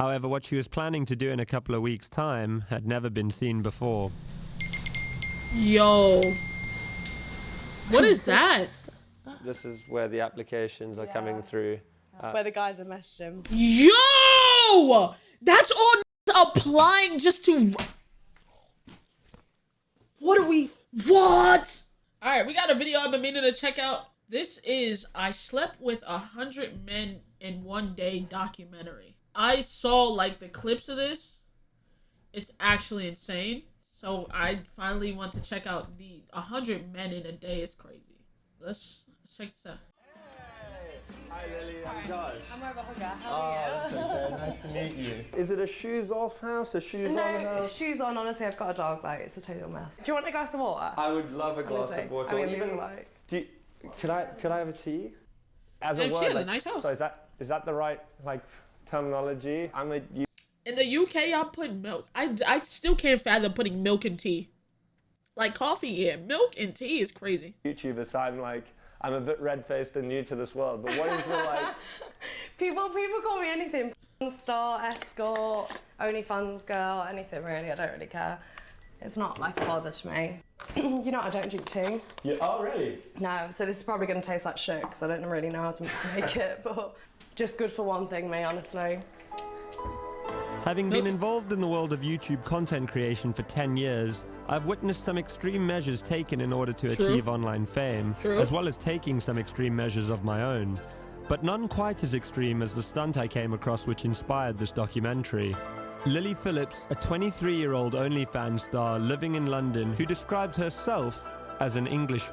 However, what she was planning to do in a couple of weeks' time had never been seen before. Yo. What is that? This is where the applications are coming through. Where the guys are messaging him. Yo! That's all applying just to... What? Alright, we got a video I've been meaning to check out. This is I Slept with 100 Men in One Day documentary. I saw like the clips of this. It's actually insane. So I finally want to check out the 100 men in a day is crazy. Let's check this out. Hi Lily, I'm Josh. I'm more of a hugger. How are you? Okay, nice to meet you. Is it a shoes off house, a shoes on house? Shoes on. Honestly, I've got a dog. Like, it's a total mess. Do you want a glass of water? I would love a glass of water. I mean, even like. Could I have a tea? As Yeah, a she word, has a like, nice house. So is that the right like terminology? In the UK, I'm putting milk. I still can't fathom putting milk in tea. Like coffee, yeah. Milk and tea is crazy. YouTuber, so I'm a bit red-faced and new to this world. But what is the like? People call me anything. Star, escort, OnlyFans girl, anything really. I don't really care. It's not like a bother to me. You know, I don't drink tea. Yeah. Oh, really? No. So this is probably going to taste like shit because I don't really know how to make it. But just good for one thing, me, honestly. Having been involved in the world of YouTube content creation for 10 years, I've witnessed some extreme measures taken in order to achieve online fame, as well as taking some extreme measures of my own. But none quite as extreme as the stunt I came across which inspired this documentary. Lily Phillips, a 23-year-old OnlyFans star living in London who describes herself as an English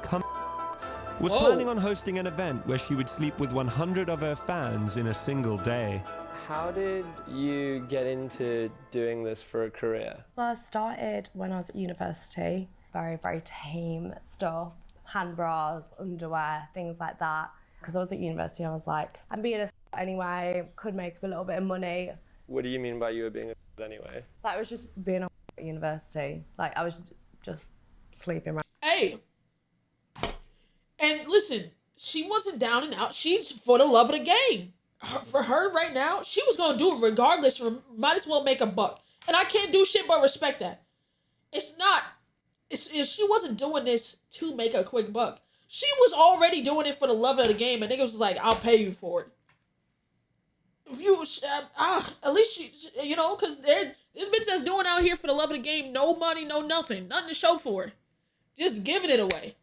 was planning on hosting an event where she would sleep with 100 of her fans in a single day. How did you get into doing this for a career? Well, I started when I was at university. Very, very tame stuff. Hand bras, underwear, things like that. Because I was at university, I was like, I'm being a anyway, could make a little bit of money. What do you mean by you were being a anyway? Like, I was just being a at university. Like, I was just sleeping around. Hey. And listen, she wasn't down and out. She's for the love of the game. For her right now, she was going to do it regardless. Might as well make a buck. And I can't do shit but respect that. She wasn't doing this to make a quick buck. She was already doing it for the love of the game, and niggas was like, I'll pay you for it. If you, at least she, you know, because this bitch that's doing out here for the love of the game, no money, no nothing. Nothing to show for it. Just giving it away.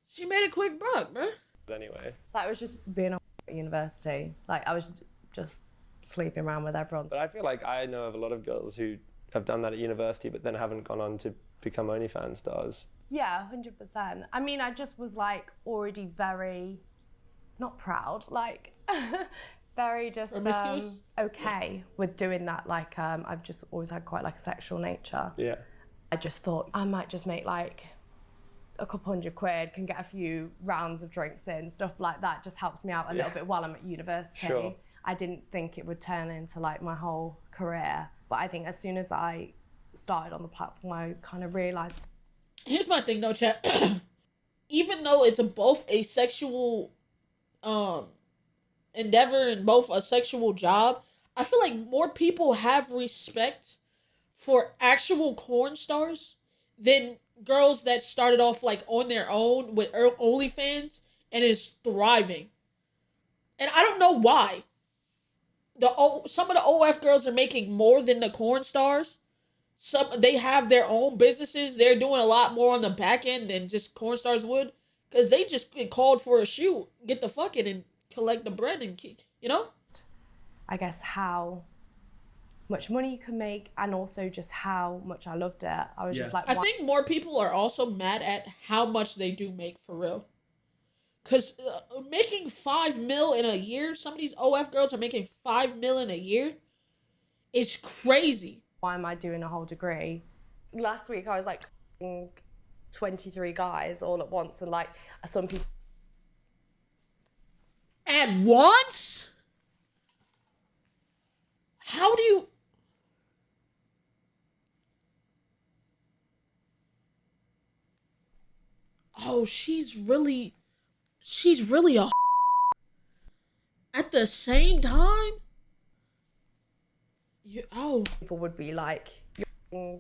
She made a quick buck, bro. Anyway. Like, I was just being a at university. Like, I was just sleeping around with everyone. But I feel like I know of a lot of girls who have done that at university but then haven't gone on to become OnlyFans stars. Yeah, 100%. I mean, I just was like already very, not proud, like very just okay with doing that. Like, I've just always had quite like a sexual nature. Yeah. I just thought I might just make like a couple £100, can get a few rounds of drinks in, stuff like that. Just helps me out a little bit while I'm at university. Sure. I didn't think it would turn into like my whole career. But I think as soon as I started on the platform, I kind of realized. Here's my thing though, chat. Even though it's both a sexual endeavor and both a sexual job, I feel like more people have respect for actual porn stars than girls that started off like on their own with OnlyFans and is thriving. And I don't know why. Some of the OF girls are making more than the porn stars. They have their own businesses. They're doing a lot more on the back end than just porn stars would. Because they just get called for a shoot, get the fucking and collect the bread and, you know? I guess how much money you can make and also just how much I loved it. I was just like... I think more people are also mad at how much they do make for real. Because making $5 million in a year, some of these OF girls are making $5 million a year. It's crazy. Why am I doing a whole degree? Last week I was like 23 guys all at once, and like some people. At once? How do you? Oh, she's really a at the same time? People would be like, you're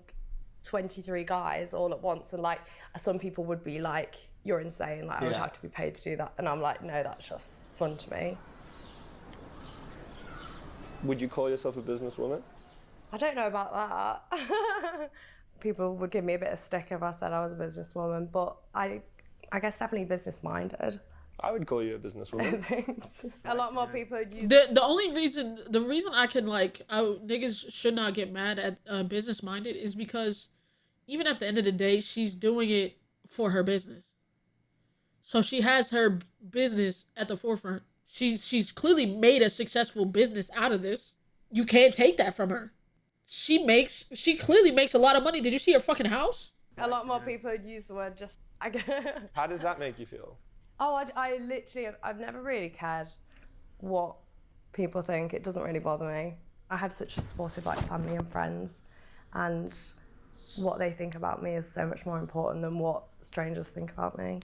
23 guys all at once, and like some people would be like, you're insane, like I would have to be paid to do that, and I'm like, no, that's just fun to me. Would you call yourself a businesswoman? I don't know about that. People would give me a bit of stick if I said I was a businesswoman, but I guess definitely business-minded. I would call you a businesswoman. Thanks. A lot more people would use The reason I can niggas should not get mad at business-minded is because even at the end of the day, she's doing it for her business. So she has her business at the forefront. She's clearly made a successful business out of this. You can't take that from her. She clearly makes a lot of money. Did you see her fucking house? A lot more people would use the word just. How does that make you feel? Oh, I've never really cared what people think. It doesn't really bother me. I have such a supportive family and friends, and what they think about me is so much more important than what strangers think about me.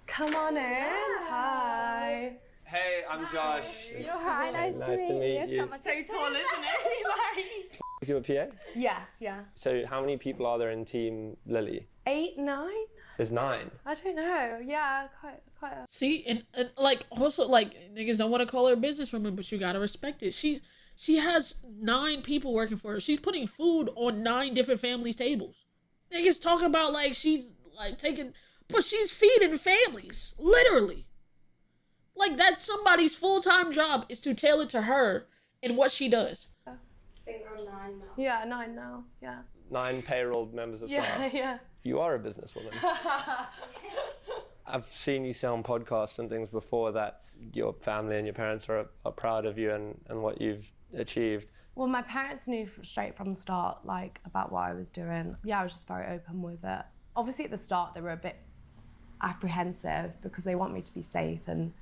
Come on in. Hi. Hey, I'm Josh. Hi, nice to meet you. So tall, isn't it? Is you a PA? Yes, yeah. So how many people are there in Team Lily? 8, 9? There's 9. I don't know. Yeah, quite a... See, and like also like niggas don't want to call her a businesswoman, but you gotta respect it. She has 9 people working for her. She's putting food on 9 different families' tables. Niggas talking about like she's like taking, but she's feeding families, literally. Like that's somebody's full-time job is to tailor to her and what she does. I think we're on 9 now. Yeah, 9 now. Yeah. 9 payroll members of staff. Yeah. You are a businesswoman. I've seen you say on podcasts and things before that your family and your parents are proud of you and what you've achieved. Well, my parents knew straight from the start, like, about what I was doing. Yeah, I was just very open with it. Obviously, at the start, they were a bit apprehensive because they want me to be safe and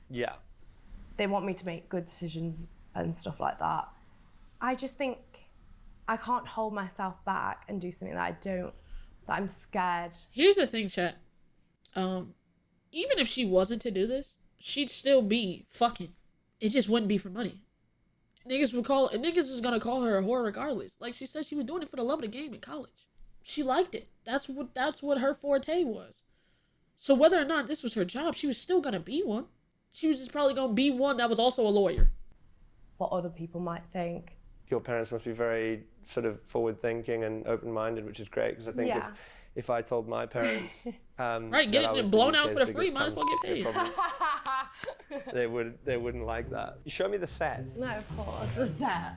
they want me to make good decisions and stuff like that. I just think I can't hold myself back and do something that I'm scared. Here's the thing, chat. Even if she wasn't to do this, she'd still be fucking. It just wouldn't be for money. Niggas is gonna call her a whore regardless. Like she said, she was doing it for the love of the game in college. She liked it. That's what her forte was. So whether or not this was her job, she was still gonna be one. She was just probably gonna be one that was also a lawyer. What other people might think. Your parents must be very sort of forward-thinking and open-minded, which is great, because I think if I told my parents right, getting it blown out for the free, might as well get paid. They wouldn't like that. You show me the set. No, of course, the set.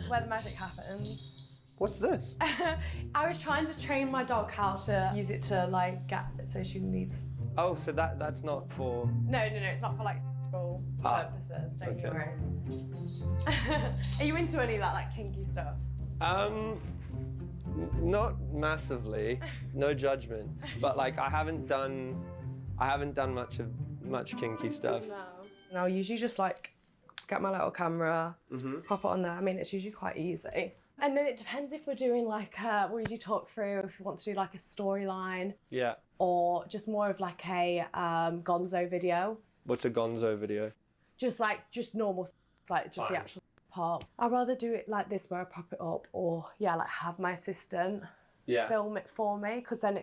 Where the magic happens. What's this? I was trying to train my dog how to use it to like get, so she needs. Oh, so that's not for. No, it's not for like sexual purposes. Don't you worry. Are you into any of that like kinky stuff? Not massively. No judgment. But like I haven't done much kinky stuff. No, I usually just like get my little camera, pop it on there. I mean, it's usually quite easy. And then it depends if we're doing like we usually talk through if we want to do like a storyline. Yeah. Or just more of like a gonzo video. What's a gonzo video? Just normal, like just the actual part. I'd rather do it like this where I prop it up, or like have my assistant film it for me, because then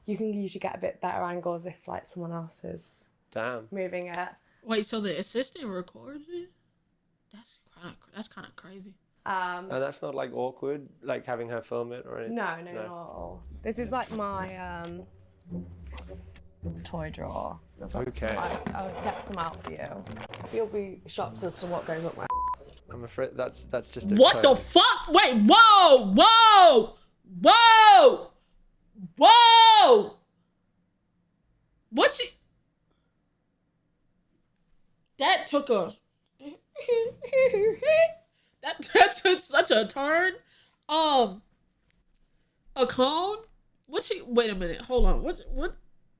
you can usually get a bit better angles if like someone else is moving it. Wait, so the assistant records it? That's kind of crazy. And that's not like awkward, like having her film it or anything? No, not at all. This is like my toy drawer. Okay. I'll get some out for you. You'll be shocked as to what goes up my ass. I'm afraid that's just a What the fuck? Wait, whoa! What's she? That took a... That took such a turn. A cone? What's she? Wait a minute. Hold on. What?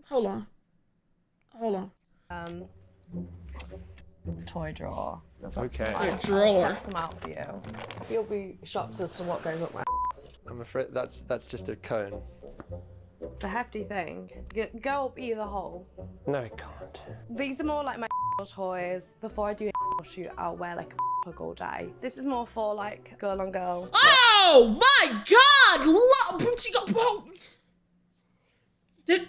Hold on. It's a toy drawer. Okay. A drawer. I'll get some out for you. You'll be shocked as to what goes up my ass. I'm afraid that's just a cone. It's a hefty thing. Go up either hole. No, it can't. These are more like my toys. Before I do shoot, I'll wear like a plug all day. This is more for like girl on girl. Oh my God!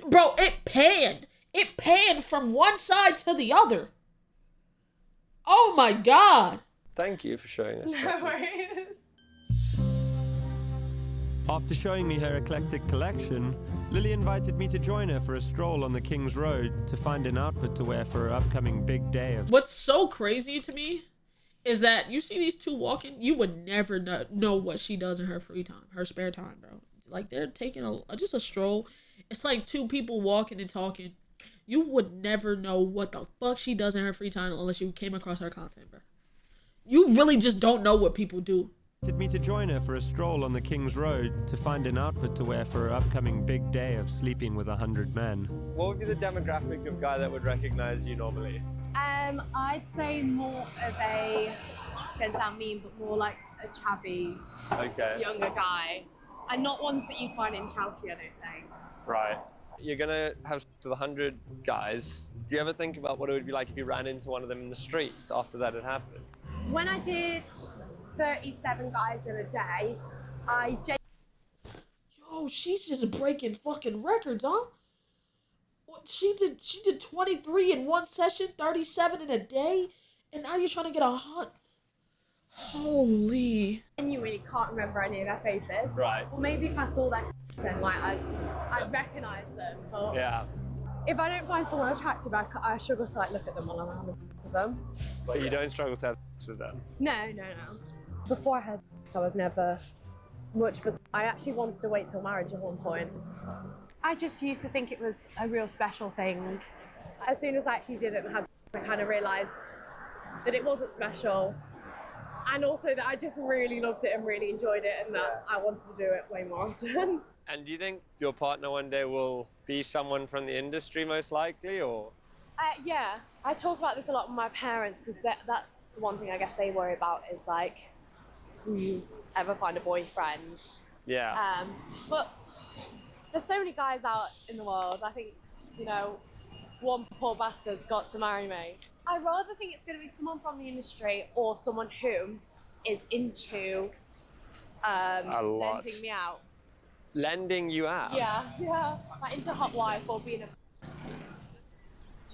Bro, it panned. It panned from one side to the other. Oh my God. Thank you for showing us. No worries. After showing me her eclectic collection, Lily invited me to join her for a stroll on the King's Road to find an outfit to wear for her upcoming big day of... What's so crazy to me is that you see these two walking, you would never know what she does in her free time, her spare time, bro. Like, they're taking just a stroll. It's like two people walking and talking. You would never know what the fuck she does in her free time unless you came across her content, bro. You really just don't know what people do. Me to join her for a stroll on the King's Road to find an outfit to wear for her upcoming big day of sleeping with 100 men. What would be the demographic of guy that would recognize you normally? I'd say more of a, it's going to sound mean, but more like a chubby, younger guy. And not ones that you'd find in Chelsea, I don't think. Right. You're gonna have sex with 100 guys. Do you ever think about what it would be like if you ran into one of them in the streets after that had happened? When I did 37 guys in a day, Yo, she's just breaking fucking records, huh? What, she did 23 in one session, 37 in a day, and now you're trying to get 100. Holy. and you really can't remember any of their faces. Right. Well, maybe if I saw their then like I'd recognise them. But Yeah. if I don't find someone attractive, I struggle to like look at them while I'm having sex with them. But you don't struggle to have sex with them? No. Before I had sex, I was never much for... I actually wanted to wait till marriage at one point. I just used to think it was a real special thing. As soon as I actually didn't have sex, I kind of realised that it wasn't special. And also that I just really loved it and really enjoyed it, and that I wanted to do it way more often. And do you think your partner one day will be someone from the industry most likely, or? Yeah, I talk about this a lot with my parents because that's the one thing I guess they worry about is like, will you ever find a boyfriend? Yeah. But there's so many guys out in the world. I think, you know, one poor bastard's got to marry me. I rather think it's going to be someone from the industry or someone who is into lending me out. Lending you out? Yeah, like into hot wife or being a...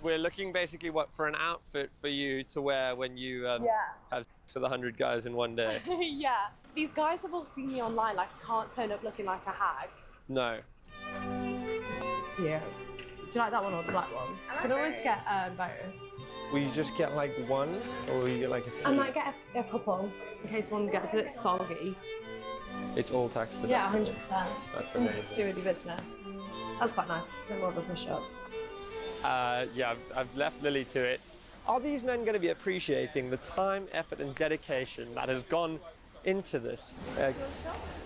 We're looking basically for an outfit for you to wear when you have sex with 100 guys in one day. Yeah. These guys have all seen me online, like I can't turn up looking like a hag. No. It's cute. Do you like that one or the black one? You can always get both. Will you just get like one, or will you get like a few? I might get a couple in case one gets a bit soggy. It's all tax deductible. Yeah, 100%. That's Something amazing. to do with your business. That's quite nice. A bit more of a push up. Yeah, I've left Lily to it. Are these men going to be appreciating the time, effort, and dedication that has gone into this?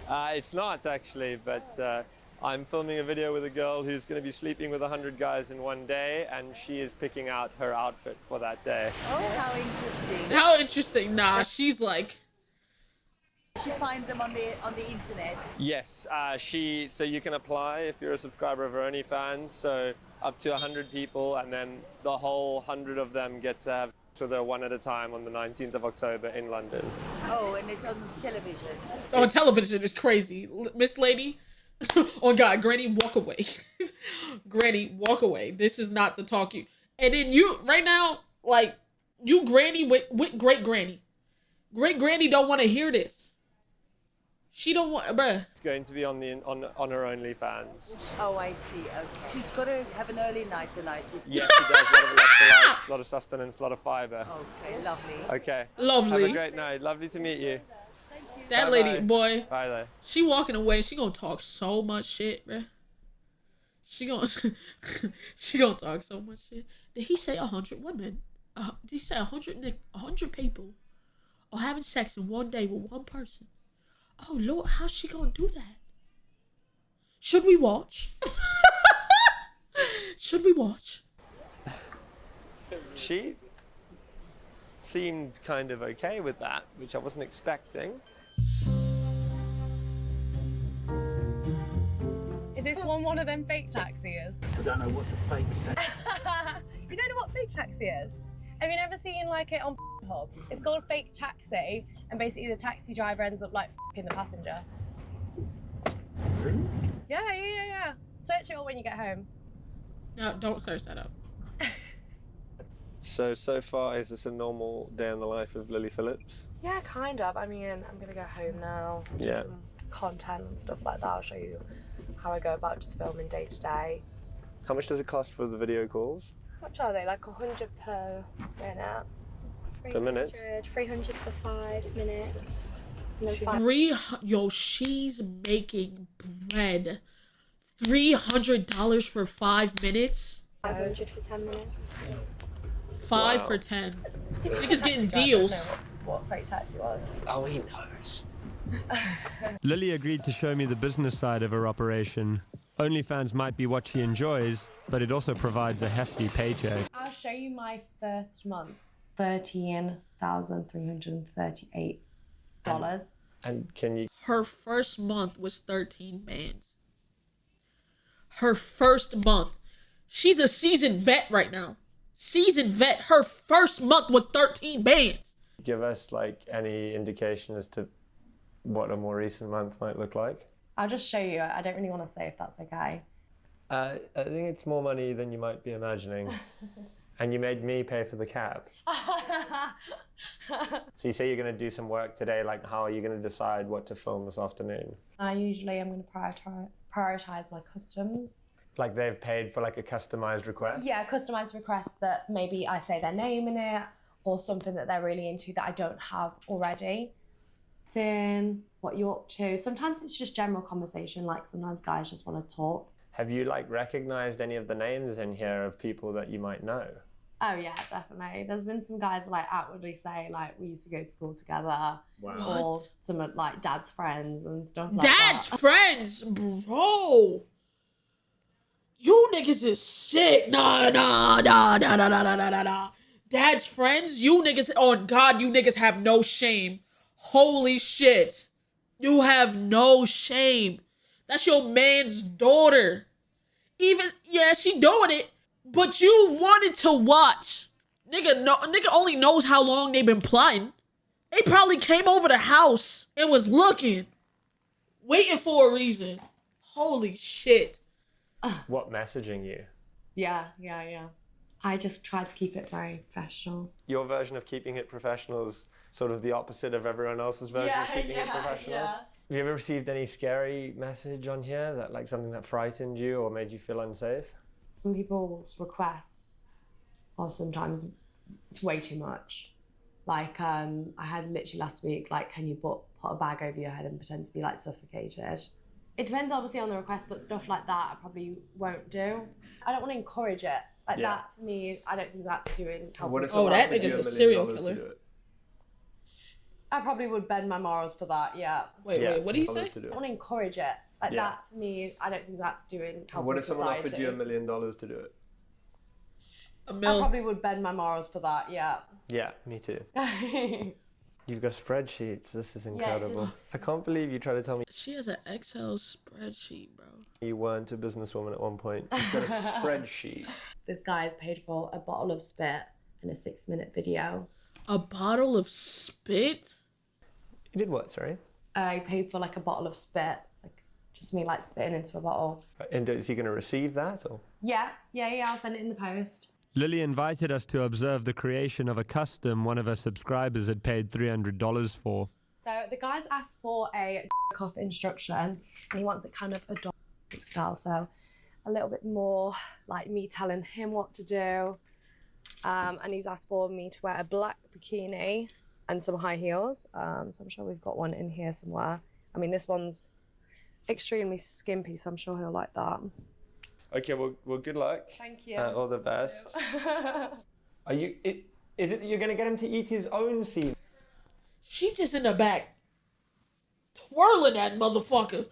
It's not actually, but I'm filming a video with a girl who's going to be sleeping with 100 guys in one day, and she is picking out her outfit for that day. Oh, how interesting. How interesting. Nah, she's like... She finds them on the internet. Yes, so you can apply if you're a subscriber of her OnlyFans, so up to 100 people, and then the whole 100 of them get to have sex with her one at a time on the 19th of October in London. Oh, and it's on television. On television is crazy. Miss Lady... Oh God, Granny, walk away. Granny, walk away. This is not the talk you... And then you, right now, like, you Granny with Great Granny. Great Granny don't want to hear this. She don't want, bruh. It's going to be on her OnlyFans. Oh, I see. Okay. She's got to have an early night tonight. Yes, she does. A lot of electrolytes, a lot of sustenance, a lot of fiber. Okay, lovely. Okay. Lovely. Have a great night. Lovely to meet you. That Bye-bye. lady, boy. Bye there. She walking away. She gonna talk so much shit, bruh. She gonna talk so much shit. Did he say 100 women? Did he say 100 people are having sex in one day with one person? Oh Lord, how's she gonna do that? Should we watch? Should we watch? She seemed kind of okay with that, which I wasn't expecting. Is this one of them fake taxis? I don't know what's a fake taxi. You don't know what fake taxi is? Have you never seen like it on Hub? It's called Fake Taxi, and basically the taxi driver ends up like f***ing the passenger. Yeah. Search it all when you get home. No, don't search that up. So far, is this a normal day in the life of Lily Phillips? Yeah, kind of. I mean, I'm gonna go home now. Do some content and stuff like that. I'll show you how I go about just filming day to day. How much does it cost for the video calls? How much are they? Like 100 per minute. Per minute? 300 for 5 minutes. And then Yo, she's making bread. $300 for 5 minutes. 500 for 10 minutes. 5 for 10. Niggas getting deals. I don't know what Fake Taxi was. Oh, he knows. Lily agreed to show me the business side of her operation. OnlyFans might be what she enjoys, but it also provides a hefty paycheck. I'll show you my first month. $13,338. And can you... Her first month was 13 bands. Her first month. She's a seasoned vet right now. Seasoned vet. Her first month was 13 bands. Give us like any indication as to what a more recent month might look like? I'll just show you. I don't really want to say if that's okay. I think it's more money than you might be imagining. And you made me pay for the cab. So you say you're going to do some work today, like how are you going to decide what to film this afternoon? I usually am going to prioritize my customs. Like they've paid for like a customized request? Yeah, customized requests that maybe I say their name in it or something that they're really into that I don't have already. Sin, what you're up to. Sometimes it's just general conversation, like sometimes guys just want to talk. Have you like recognized any of the names in here of people that you might know? Oh yeah, definitely. There's been some guys that like outwardly say like we used to go to school together. Wow. Or some like dad's friends and stuff like that. Dad's friends, bro. You niggas is sick. Nah. Dad's friends, you niggas, oh God, you niggas have no shame. Holy shit. You have no shame. That's your man's daughter. Even, yeah, she doing it, but you wanted to watch. Nigga only knows how long they been plotting. They probably came over the house and was looking, waiting for a reason. Holy shit. What messaging you? Yeah. I just tried to keep it very professional. Your version of keeping it professional is sort of the opposite of everyone else's version of keeping it professional. Yeah. Have you ever received any scary message on here that like something that frightened you or made you feel unsafe? Some people's requests are sometimes way too much. Like I had literally last week, like, can you put a bag over your head and pretend to be like suffocated? It depends obviously on the request, but stuff like that I probably won't do. I don't want to encourage it. Like that for me, I don't think that's doing help. Oh, that nigga's a serial killer. I probably would bend my morals for that, yeah. Wait, what do you say? I don't want to encourage it. Like that for me, I don't think that's doing help. What if someone offered you $1 million to do it? $1 million? I probably would bend my morals for that, yeah. Yeah, me too. You've got spreadsheets. This is incredible. I can't believe you tried to tell me she has an Excel spreadsheet, bro. You weren't a businesswoman at one point. You've got a spreadsheet. This guy's paid for a bottle of spit in a 6-minute video. A bottle of spit? You did what, sorry? I paid for like a bottle of spit. Like just me like spitting into a bottle. And is he going to receive that or? Yeah, I'll send it in the post. Lily invited us to observe the creation of a custom one of her subscribers had paid $300 for. So the guy's asked for a off instruction and he wants it kind of a dog style. So a little bit more like me telling him what to do. And he's asked for me to wear a black bikini and some high heels. So I'm sure we've got one in here somewhere. I mean, this one's extremely skimpy, so I'm sure he'll like that. Okay, well, good luck. Thank you. All the best. Is it that you're going to get him to eat his own seed? She just in the back twirling that motherfucker.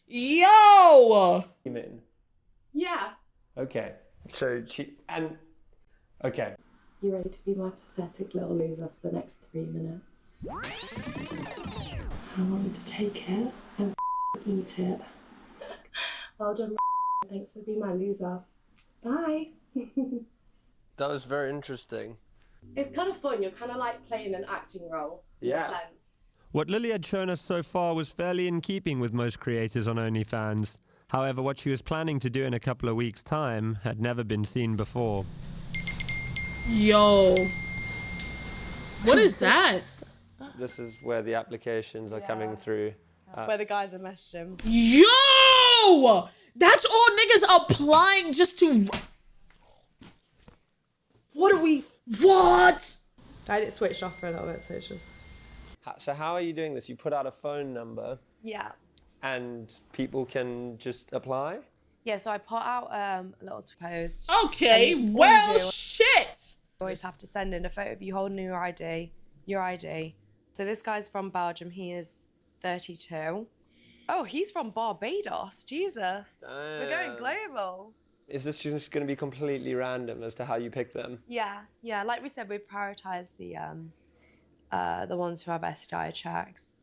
Yo! Yeah. Okay. So okay. You ready to be my pathetic little loser for the next 3 minutes? I want you to take it and eat it. Well done. Thanks for being my loser. Bye. That was very interesting. It's kind of fun. You're kind of like playing an acting role. Yeah. In a sense. What Lily had shown us so far was fairly in keeping with most creators on OnlyFans. However, what she was planning to do in a couple of weeks' time had never been seen before. Yo. What is that? This is where the applications are coming through. Where the guys are messaging him. Yo! That's all niggas applying just to... What? I had it switched off for a little bit, so it's just... So how are you doing this? You put out a phone number Yeah. and people can just apply? Yeah, so I put out a little post. Okay, well, shit! You always have to send in a photo of you holding your ID. So this guy's from Belgium. He is 32. Oh, he's from Barbados. Jesus. We're going global. Is this just going to be completely random as to how you pick them? Yeah. Like we said, we prioritize the ones who have STI checks.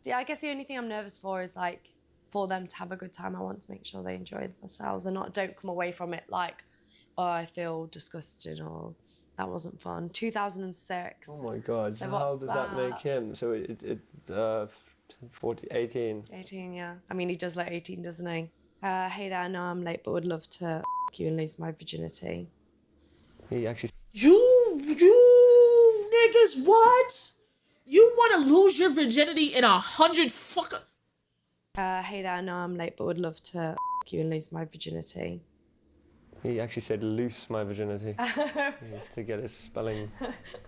Yeah, I guess the only thing I'm nervous for is like for them to have a good time. I want to make sure they enjoy themselves and don't come away from it like, oh, I feel disgusted or that wasn't fun. 2006. Oh my God. So how does that make him? So 18. 18, yeah. I mean, he does look 18, doesn't he? Hey there, I know I'm late, but would love to f*** you and lose my virginity. He actually... You niggas, what? You want to lose your virginity in 100 fuck... Hey there, I know I'm late, but would love to f*** you and lose my virginity. He actually said loose my virginity. To get his spelling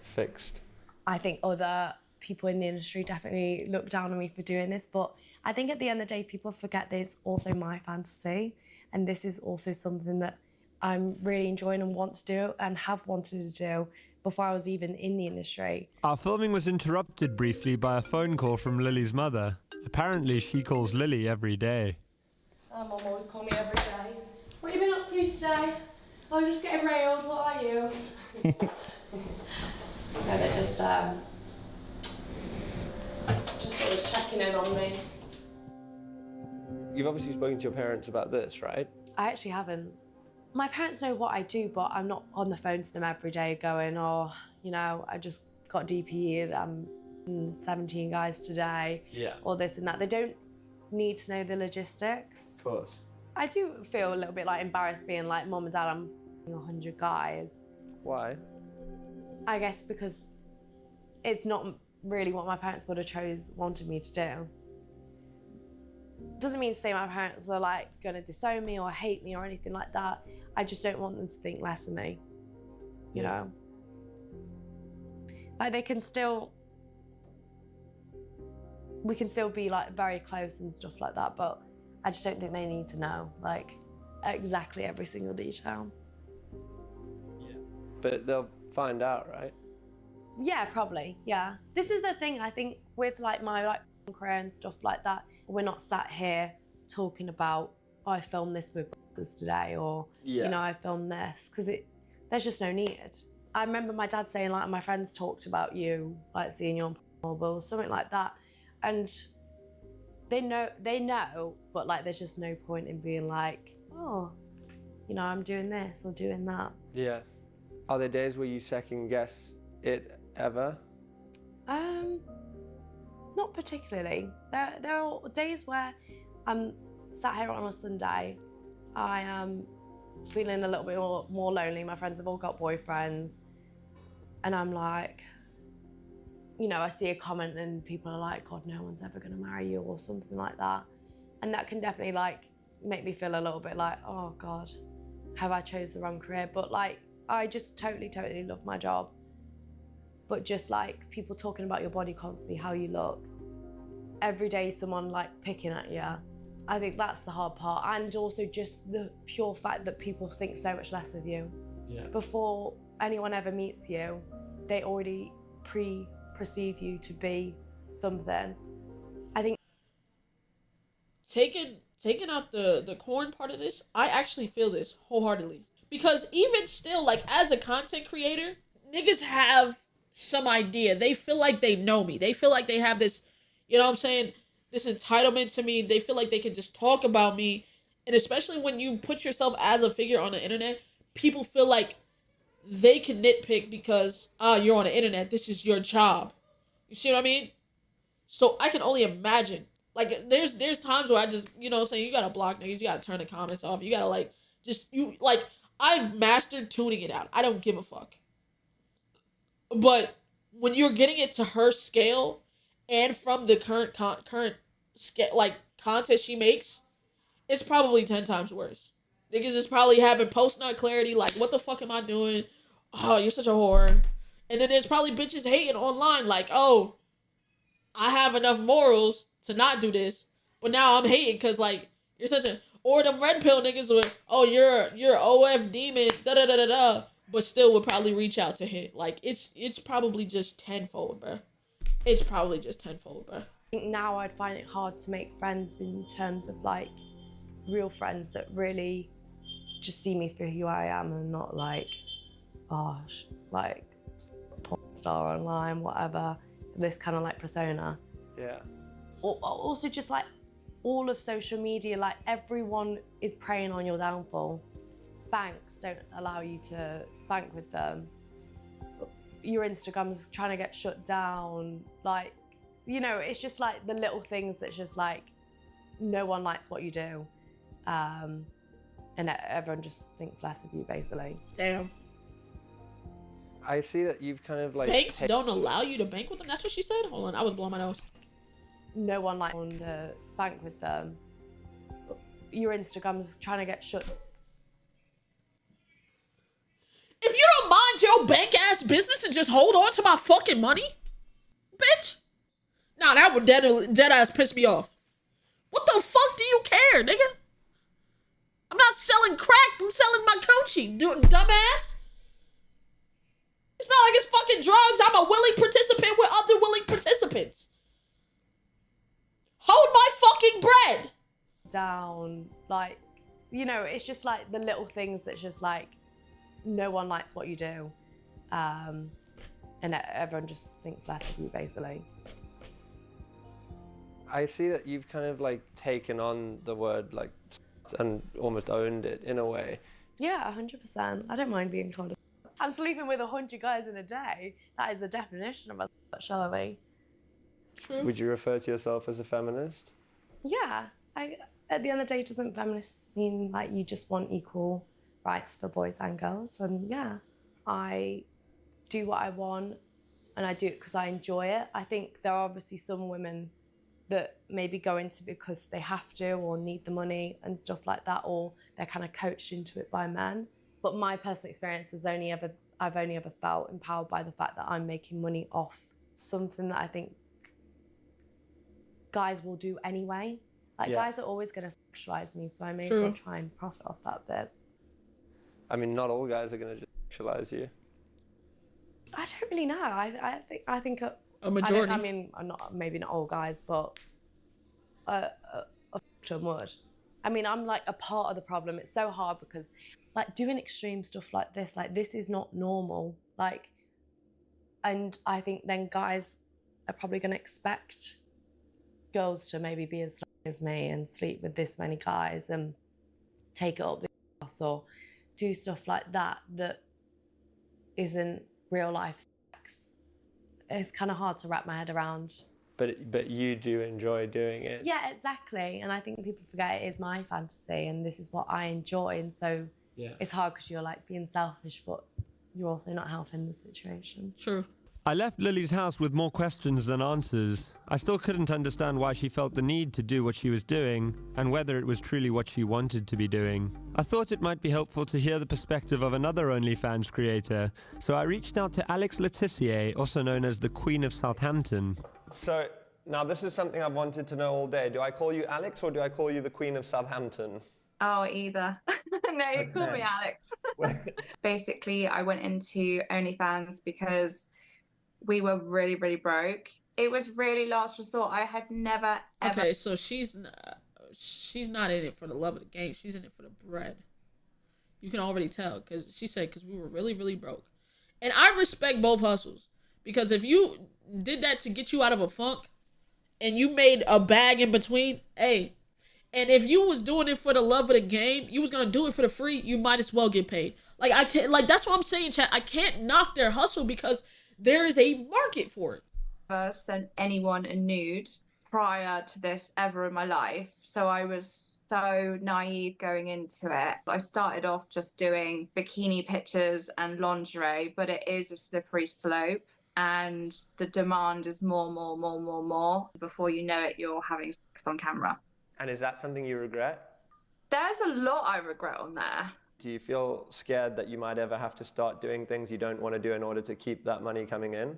fixed. I think other people in the industry definitely look down on me for doing this, but I think at the end of the day, people forget that it's also my fantasy, and this is also something that I'm really enjoying and want to do and have wanted to do before I was even in the industry. Our filming was interrupted briefly by a phone call from Lily's mother. Apparently, she calls Lily every day. Mum always call me every day. What have you been up to today? Oh, I'm just getting railed. What are you? No, they're just always checking in on me. You've obviously spoken to your parents about this, right? I actually haven't. My parents know what I do, but I'm not on the phone to them every day going, oh, you know, I just got DP'd, I'm 17 guys today, or this and that. They don't need to know the logistics. Of course. I do feel a little bit like embarrassed being like, Mom and Dad, I'm 100 guys. Why? I guess because it's not really what my parents would have wanted me to do. Doesn't mean to say my parents are like gonna disown me or hate me or anything like that. I just don't want them to think less of me, you know? Like we can still be like very close and stuff like that, but I just don't think they need to know like exactly every single detail. Yeah. But they'll find out, right? Yeah, probably, yeah. This is the thing I think with like my like career and stuff like that, we're not sat here talking about, oh, I filmed this with today, or you know, I filmed this, because there's just no need. I remember my dad saying like, my friends talked about you, like seeing you on mobile, something like that, and they know, but like there's just no point in being like, oh, you know, I'm doing this or doing that. Yeah. Are there days where you second guess it ever? Not particularly. There are days where I'm sat here on a Sunday, I am feeling a little bit more lonely. My friends have all got boyfriends, and I'm like, you know, I see a comment and people are like, God, no one's ever gonna marry you or something like that. And that can definitely like make me feel a little bit like, oh God, have I chose the wrong career? But like, I just totally love my job. But just like people talking about your body constantly, how you look, every day someone like picking at you, I think that's the hard part. And also just the pure fact that people think so much less of you. Yeah. Before anyone ever meets you, they already perceive you to be something. I think taking out the corn part of this, I actually feel this wholeheartedly. Because even still, like as a content creator, niggas have some idea. They feel like they know me. They feel like they have this, you know what I'm saying, this entitlement to me. They feel like they can just talk about me. And especially when you put yourself as a figure on the internet, people feel like they can nitpick because you're on the internet. This is your job. You see what I mean? So I can only imagine. Like there's times where I just, you know what I'm saying, you gotta block niggas, you gotta turn the comments off, you gotta like just you like I've mastered tuning it out. I don't give a fuck. But when you're getting it to her scale and from the current scale like content she makes, it's probably 10 times worse. Niggas is probably having post-nut clarity, like, what the fuck am I doing? Oh, you're such a whore. And then there's probably bitches hating online, like, oh, I have enough morals to not do this, but now I'm hating because, like, you're such a... Or them red pill niggas with, oh, you're OF demon, da-da-da-da-da, but still would probably reach out to him. Like, it's probably just tenfold, bro. It's probably just tenfold, bro. I think now I'd find it hard to make friends in terms of, like, real friends that really just see me for who I am and not like, gosh, like porn star online, whatever, this kind of like persona. Yeah. Or also just like all of social media, like everyone is preying on your downfall. Banks don't allow you to bank with them. Your Instagram's trying to get shut down. Like, you know, it's just like the little things that's just like, no one likes what you do. And everyone just thinks less of you, basically. Damn. I see that you've kind of like... Banks don't allow you to bank with them? That's what she said? Hold on, I was blowing my nose. No one likes to bank with them. Your Instagram's trying to get shut. If you don't mind your bank-ass business and just hold on to my fucking money, bitch. Nah, that would dead-ass piss me off. What the fuck do you care, nigga? I'm not selling crack. I'm selling my coaching, dumbass. It's not like it's fucking drugs. I'm a willing participant with other willing participants. Hold my fucking bread. Down, like, you know, it's just like the little things that's just like, no one likes what you do. And everyone just thinks less of you, basically. I see that you've kind of like taken on the word like and almost owned it in a way. Yeah, 100%. I don't mind being called a... I'm sleeping with 100 guys in a day. That is the definition of a surely. True. Would you refer to yourself as a feminist? Yeah. At the end of the day, doesn't feminists mean like you just want equal rights for boys and girls? And yeah, I do what I want and I do it because I enjoy it. I think there are obviously some women that maybe go into it because they have to or need the money and stuff like that, or they're kind of coached into it by men. But my personal experience is I've only ever felt empowered by the fact that I'm making money off something that I think guys will do anyway. Like, yeah. Guys are always going to sexualize me, so I may as well try and profit off that bit. I mean, not all guys are going to just sexualize you. I don't really know. I think a majority. I mean, maybe not all guys, but a would. I mean, I'm like a part of the problem. It's so hard because like doing extreme stuff like this is not normal. Like, and I think then guys are probably going to expect girls to maybe be as strong as me and sleep with this many guys and take it up the ass or do stuff like that isn't real life sex. It's kind of hard to wrap my head around. But you do enjoy doing it. Yeah, exactly. And I think people forget it is my fantasy and this is what I enjoy. And so it's hard because you're like being selfish, but you're also not helping the situation. True. I left Lily's house with more questions than answers. I still couldn't understand why she felt the need to do what she was doing and whether it was truly what she wanted to be doing. I thought it might be helpful to hear the perspective of another OnlyFans creator, so I reached out to Alex Letitia, also known as the Queen of Southampton. So, now this is something I've wanted to know all day. Do I call you Alex or do I call you the Queen of Southampton? Oh, either. No, you call me Alex. Basically, I went into OnlyFans because we were really, really broke. It was really last resort. I had never, ever... Okay, so she's not in it for the love of the game. She's in it for the bread. You can already tell because she said because we were really, really broke. And I respect both hustles because if you did that to get you out of a funk and you made a bag in between, hey, And if you was doing it for the love of the game, you was gonna do it for the free, you might as well get paid. Like I can't, like that's what I'm saying, chat. I can't knock their hustle because there is a market for it. Never sent anyone a nude prior to this ever in my life, so I was so naive going into it. I started off just doing bikini pictures and lingerie, but it is a slippery slope, and the demand is more. Before you know it, you're having sex on camera. And is that something you regret? There's a lot I regret on there. Do you feel scared that you might ever have to start doing things you don't want to do in order to keep that money coming in?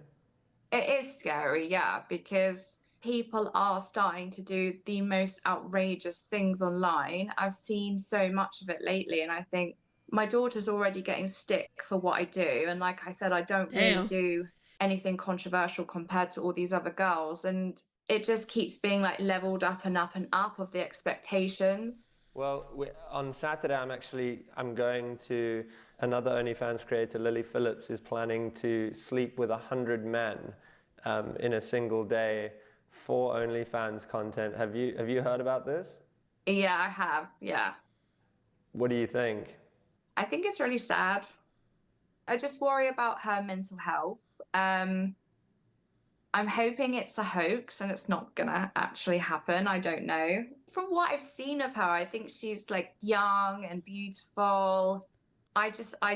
It is scary, yeah, because people are starting to do the most outrageous things online. I've seen so much of it lately, and I think my daughter's already getting stick for what I do. And like I said, I don't really do anything controversial compared to all these other girls. And it just keeps being like leveled up and up and up of the expectations. Well, on Saturday, I'm going to another OnlyFans creator, Lily Phillips, is planning to sleep with 100 men in a single day for OnlyFans content. Have you heard about this? Yeah, I have. Yeah. What do you think? I think it's really sad. I just worry about her mental health. I'm hoping it's a hoax and it's not gonna actually happen. I don't know. From what I've seen of her, I think she's like young and beautiful. I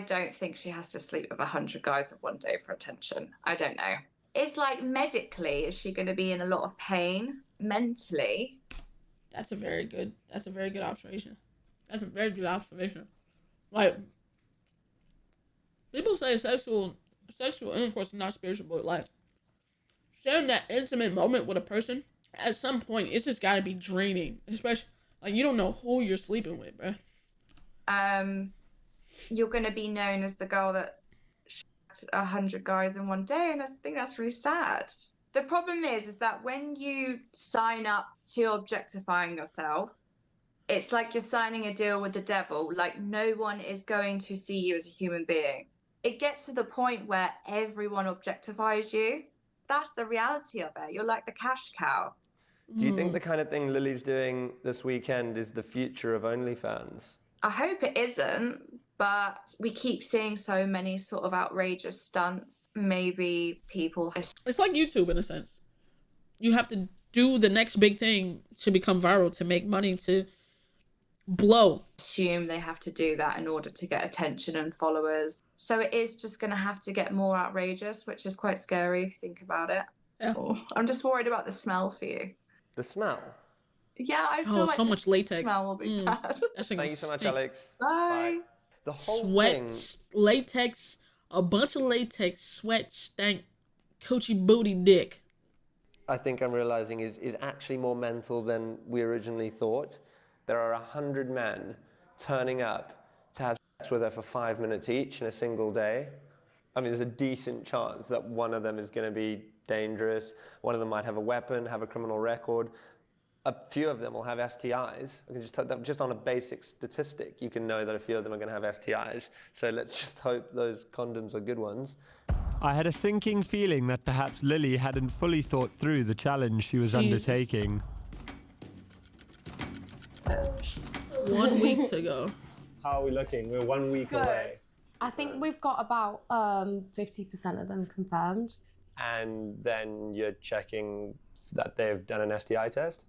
don't think she has to sleep with 100 guys in one day for attention. I don't know. It's like medically, is she going to be in a lot of pain mentally? That's a very good observation. That's a very good observation. Like, people say sexual intercourse is not spiritual, but like sharing that intimate moment with a person, at some point, it's just gotta be draining. Especially, like, you don't know who you're sleeping with, bro. You're gonna be known as the girl that shot 100 guys in one day, and I think that's really sad. The problem is that when you sign up to objectifying yourself, it's like you're signing a deal with the devil. Like, no one is going to see you as a human being. It gets to the point where everyone objectifies you. That's the reality of it. You're like the cash cow. Do you think the kind of thing Lily's doing this weekend is the future of OnlyFans? I hope it isn't, but we keep seeing so many sort of outrageous stunts. Maybe people... It's like YouTube in a sense. You have to do the next big thing to become viral, to make money, to blow. Assume they have to do that in order to get attention and followers. So it is just going to have to get more outrageous, which is quite scary if you think about it. Yeah. Oh, I'm just worried about the smell for you. The smell? Yeah, I feel like so much latex. Smell will be bad. Thank you so much, Alex. Bye. The whole sweat, latex, a bunch of latex, sweat, stank, coochie booty dick. I think I'm realizing is actually more mental than we originally thought. There are 100 men turning up to have sex with her for 5 minutes each in a single day. I mean, there's a decent chance that one of them is going to be dangerous. One of them might have a weapon, have a criminal record. A few of them will have STIs. I can just on a basic statistic, you can know that a few of them are going to have STIs. So let's just hope those condoms are good ones. I had a sinking feeling that perhaps Lily hadn't fully thought through the challenge she was undertaking. 1 week to go. How are we looking? We're 1 week away. I think we've got about 50% of them confirmed. And then you're checking that they've done an STI test?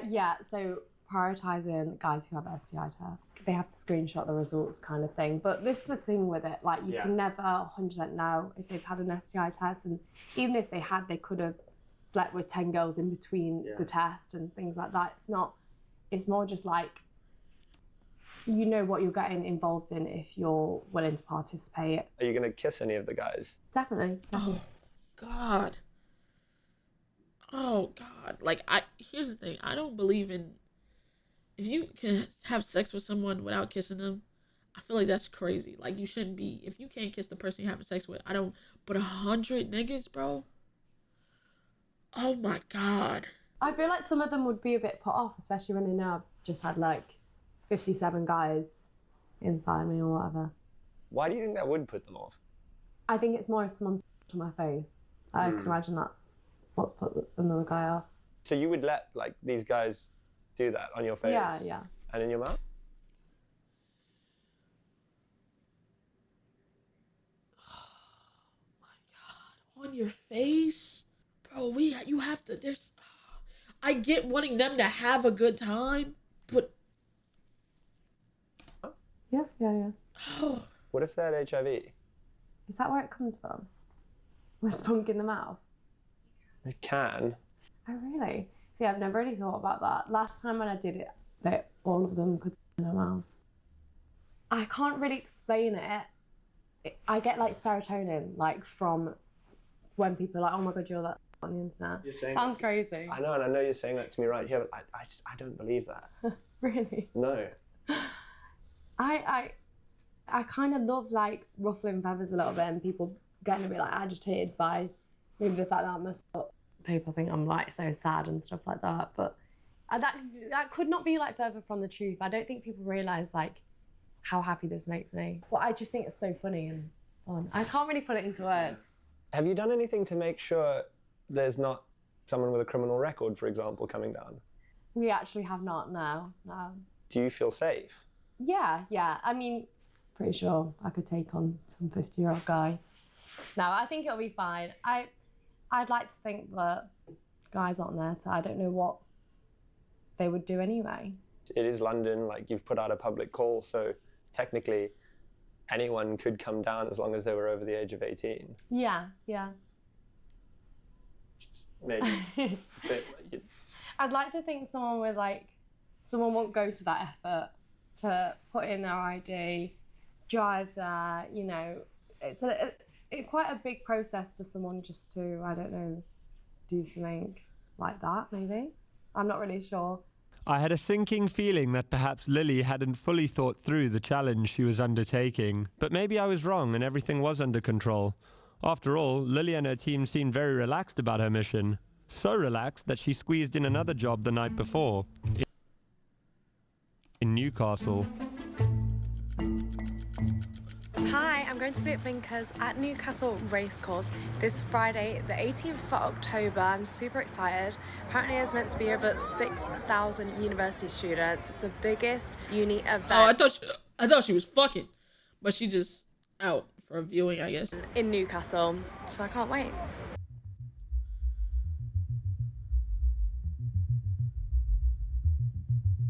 Yeah, so prioritizing guys who have STI tests. They have to screenshot the results kind of thing. But this is the thing with it, like you can never 100% know if they've had an STI test. And even if they had, they could have slept with 10 girls in between the test and things like that. It's more just like, you know what you're getting involved in if you're willing to participate. Are you going to kiss any of the guys? Definitely. Oh, God. Oh, God. Like, here's the thing. I don't believe in... If you can have sex with someone without kissing them, I feel like that's crazy. Like, you shouldn't be... If you can't kiss the person you're having sex with, I don't... But 100 niggas, bro? Oh, my God. I feel like some of them would be a bit put off, especially when they know I've just had, like, 57 guys inside me or whatever. Why do you think that would put them off? I think it's more if someone's to my face. I can imagine that's what's put another guy off. So you would let like these guys do that on your face? Yeah, yeah. And in your mouth? On your face, bro. You have to. I get wanting them to have a good time, but yeah. oh. What if they had HIV? Is that where it comes from? With spunk in the mouth? It can. Oh really? See, I've never really thought about that. Last time when I did it, all of them could in their mouths. I can't really explain it. I get like serotonin, like from when people are like, oh my god, you're that on the internet. Sounds crazy. I know, and I know you're saying that to me right here, but I don't believe that. Really? No. I kind of love like ruffling feathers a little bit and people getting a bit like agitated by maybe the fact that I'm people think I'm like so sad and stuff like that, but that could not be like further from the truth. I don't think people realise like how happy this makes me. But I just think it's so funny and fun. I can't really put it into words. Have you done anything to make sure there's not someone with a criminal record, for example, coming down? We actually have not, no. Do you feel safe? Yeah. I mean, pretty sure I could take on some 50-year-old guy. No, I think it'll be fine. I'd like to think that guys aren't there I don't know what they would do anyway. It is London, like you've put out a public call, so technically anyone could come down as long as they were over the age of 18. Yeah. Maybe a bit like I'd like to think someone won't go to that effort to put in their ID, drive there, you know. It's quite a big process for someone just to, I don't know, do something like that, maybe. I'm not really sure. I had a sinking feeling that perhaps Lily hadn't fully thought through the challenge she was undertaking, but maybe I was wrong and everything was under control. After all, Lily and her team seemed very relaxed about her mission. So relaxed that she squeezed in another job the night before, in Newcastle. Hi, I'm going to be at Vinkers at Newcastle Racecourse this Friday, the 18th of October. I'm super excited. Apparently there's meant to be over 6,000 university students. It's the biggest uni event. Oh, I thought she was fucking, but she just out for a viewing, I guess. In Newcastle, so I can't wait.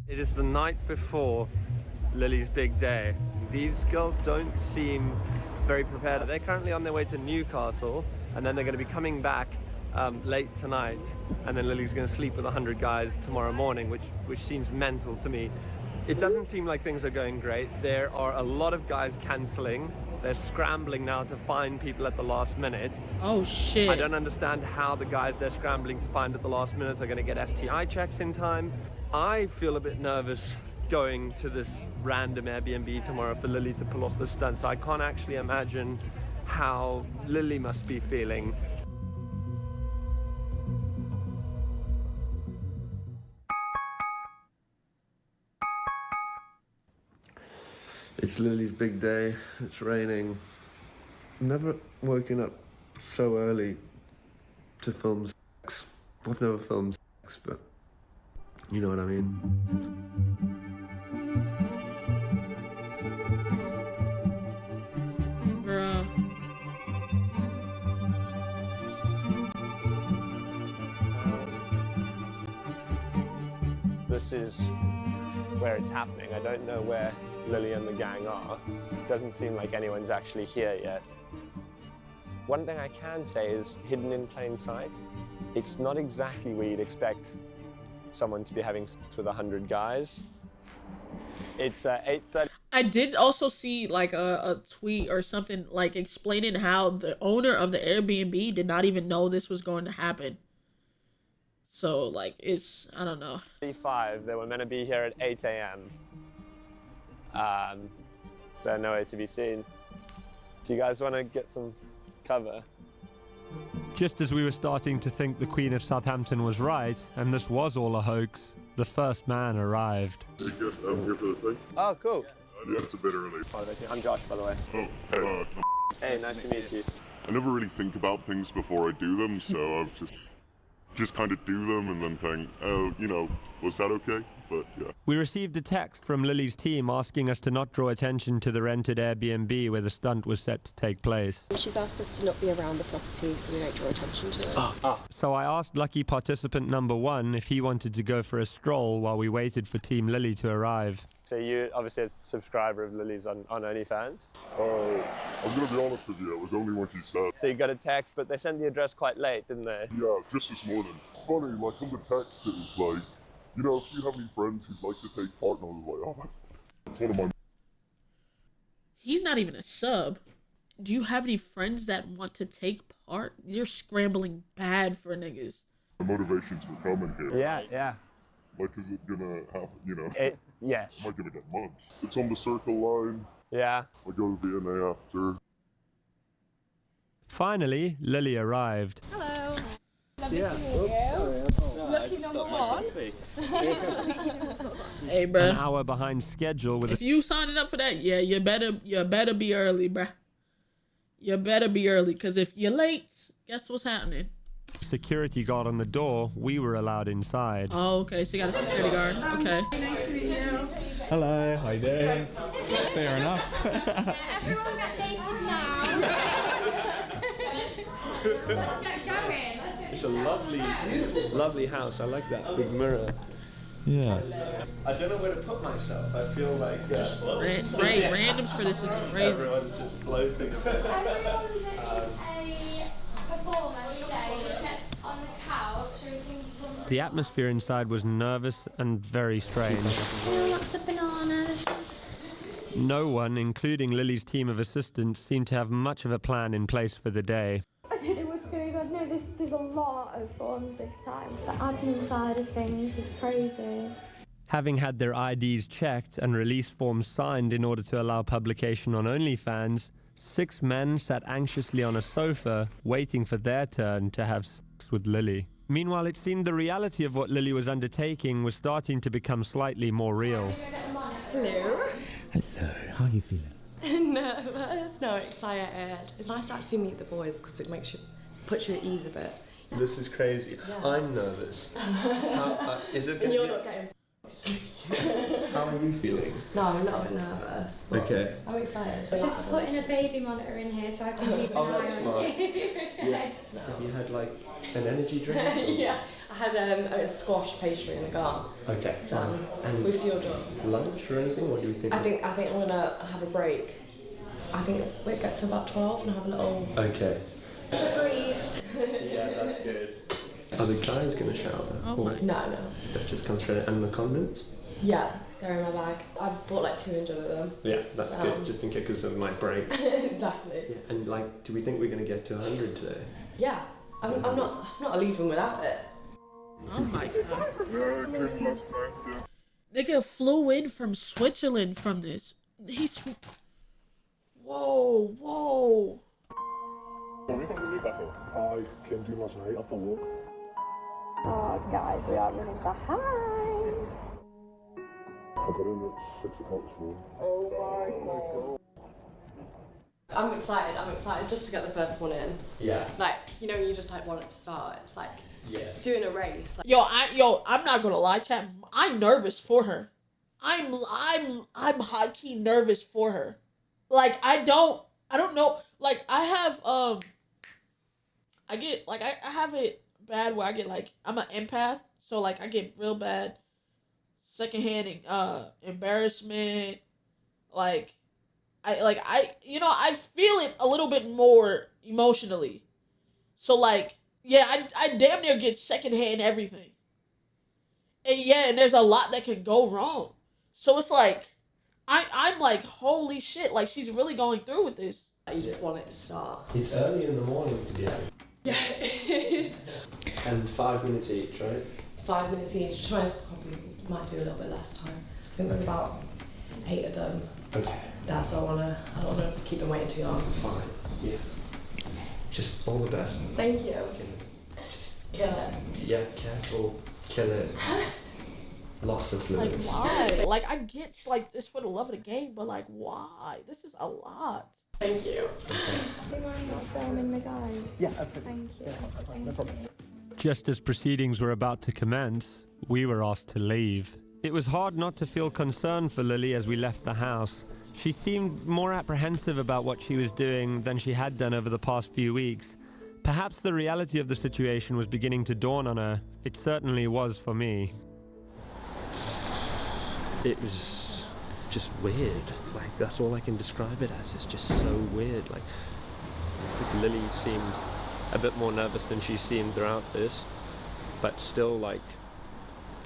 It is the night before Lily's big day. These girls don't seem very prepared. They're currently on their way to Newcastle, and then they're going to be coming back late tonight, and then Lily's going to sleep with 100 guys tomorrow morning, which seems mental to me. It doesn't seem like things are going great. There are a lot of guys cancelling. They're scrambling now to find people at the last minute. Oh shit. I don't understand how the guys they're scrambling to find at the last minute are going to get STI checks in time. I feel a bit nervous going to this random Airbnb tomorrow for Lily to pull off the stunt, so I can't actually imagine how Lily must be feeling. It's Lily's big day, it's raining. Never woken up so early to film sex. I've never filmed sex, but you know what I mean. Bruh. This is where it's happening. I don't know where Lily and the gang are. Doesn't seem like anyone's actually here yet. One thing I can say is hidden in plain sight. It's not exactly where you'd expect someone to be having sex with 100 guys. It's 8:30. I did also see like a tweet or something like explaining how the owner of the Airbnb did not even know this was going to happen. So like it's, I don't know. 35, they were meant to be here at 8 a.m. They're nowhere to be seen. Do you guys want to get some cover? Just as we were starting to think the Queen of Southampton was right, and this was all a hoax, the first man arrived. I guess I'm here for the thing. Oh, cool. Yeah, it's a bit early. I'm Josh, by the way. Oh, Hey, nice to meet you. I never really think about things before I do them, so I've just kind of do them and then think, oh, you know, was that okay? but yeah. We received a text from Lily's team asking us to not draw attention to the rented Airbnb where the stunt was set to take place. She's asked us to not be around the property so we don't draw attention to it. So I asked lucky participant number 1 if he wanted to go for a stroll while we waited for Team Lily to arrive. So you're obviously a subscriber of Lily's on OnlyFans? I'm going to be honest with you, it was only when she said. So you got a text, but they sent the address quite late, didn't they? Yeah, just this morning. Funny, like on the text it was like, you know, if you have any friends who'd like to take part, and I was like, oh, it's one of my... He's not even a sub. Do you have any friends that want to take part? You're scrambling bad for niggas. motivations for coming here. Yeah. Like, is it gonna happen, you know? Yeah. Am I gonna get mugged? It's on the Circle line. Yeah. I go to VNA after. Finally, Lily arrived. Hello. Lovely to meet you. Lucky number 1. Hey, bruh. An hour behind schedule with If you signing up for that, yeah, you better be early, bruh. You better be early, because if you're late, guess what's happening? security guard on the door, we were allowed inside. Oh, okay, so you got a security guard. Okay. Nice to meet you. Hello, how you doing? Fair enough. Everyone get naked now. Let's get going. It's a lovely house. I like that big mirror. Yeah. I don't know where to put myself. I feel like just floating. Randoms for this is crazy. Everyone's just floating. Everyone that is a performer today just gets on the couch so we can become... The atmosphere inside was nervous and very strange. Who wants a banana? No one, including Lily's team of assistants, seemed to have much of a plan in place for the day. I don't know what's going on. No, there's a lot of forms this time. The admin side of things is crazy. Having had their IDs checked and release forms signed in order to allow publication on OnlyFans, 6 men sat anxiously on a sofa, waiting for their turn to have sex with Lily. Meanwhile, it seemed the reality of what Lily was undertaking was starting to become slightly more real. Hello. Hello, how are you feeling? Nervous? No, excited. It's nice to actually meet the boys because it puts you at ease a bit. This is crazy. Yeah. I'm nervous. Is it And you're not getting... How are you feeling? No, I'm a little bit nervous. Okay. I'm excited. Just putting a baby monitor in here so I can keep an Oh, eye that's on smart. you. Yeah. Have you had like an energy drink? Yeah, I had a squash pastry in the car. Okay. So And we fueled up. lunch or anything? What do you think? I think I'm gonna have a break. I think it gets to about 12 and have a little Okay. Breeze. Yeah, that's good. Are the guys gonna shower? Oh my. No. That just comes straight. And the condoms? Yeah, they're in my bag. I bought like 200 of them. Yeah, that's good. Just in case, because of my break. Exactly. Yeah. And like, do we think we're gonna get to 100 today? Yeah, I'm not leaving without it. Oh my god. Yeah, I came last night, yeah. Nigga flew in from Switzerland from this. Whoa. I came to last night after work. Oh, guys, we are running behind. I got in at 6 o'clock this morning. Oh my god. I'm excited just to get the first one in. Yeah. Like, you know, you just like want it to start. It's like doing a race. Like, I'm not gonna lie, chat. I'm nervous for her. I'm high key nervous for her. Like I don't know. Like I have I have it bad where I get like I'm an empath, so like I get real bad secondhand embarrassment. I feel it a little bit more emotionally. So like yeah, I damn near get secondhand everything. And there's a lot that can go wrong. So it's like I'm like, holy shit, like she's really going through with this. you just want it to start. It's early in the morning to be out. Yeah, it is. And 5 minutes each, right? 5 minutes each. Tries probably might do a little bit less time. I think there's about 8 of them. Okay. That's all I don't wanna keep them waiting too long. Fine. Yeah. Just all the best. Thank you. Kill it. Yeah, careful. Kill it. Lots of Like fluids. why? Like I get like this for the love of the game, but like why? This is a lot. Thank you. I'm not filming the guys. Yeah, absolutely. Thank you. No problem. Just as proceedings were about to commence, we were asked to leave. It was hard not to feel concern for Lily as we left the house. She seemed more apprehensive about what she was doing than she had done over the past few weeks. Perhaps the reality of the situation was beginning to dawn on her. It certainly was for me. It was just weird. Like, that's all I can describe it as. It's just so weird. Like, Lily seemed a bit more nervous than she seemed throughout this, but still, like,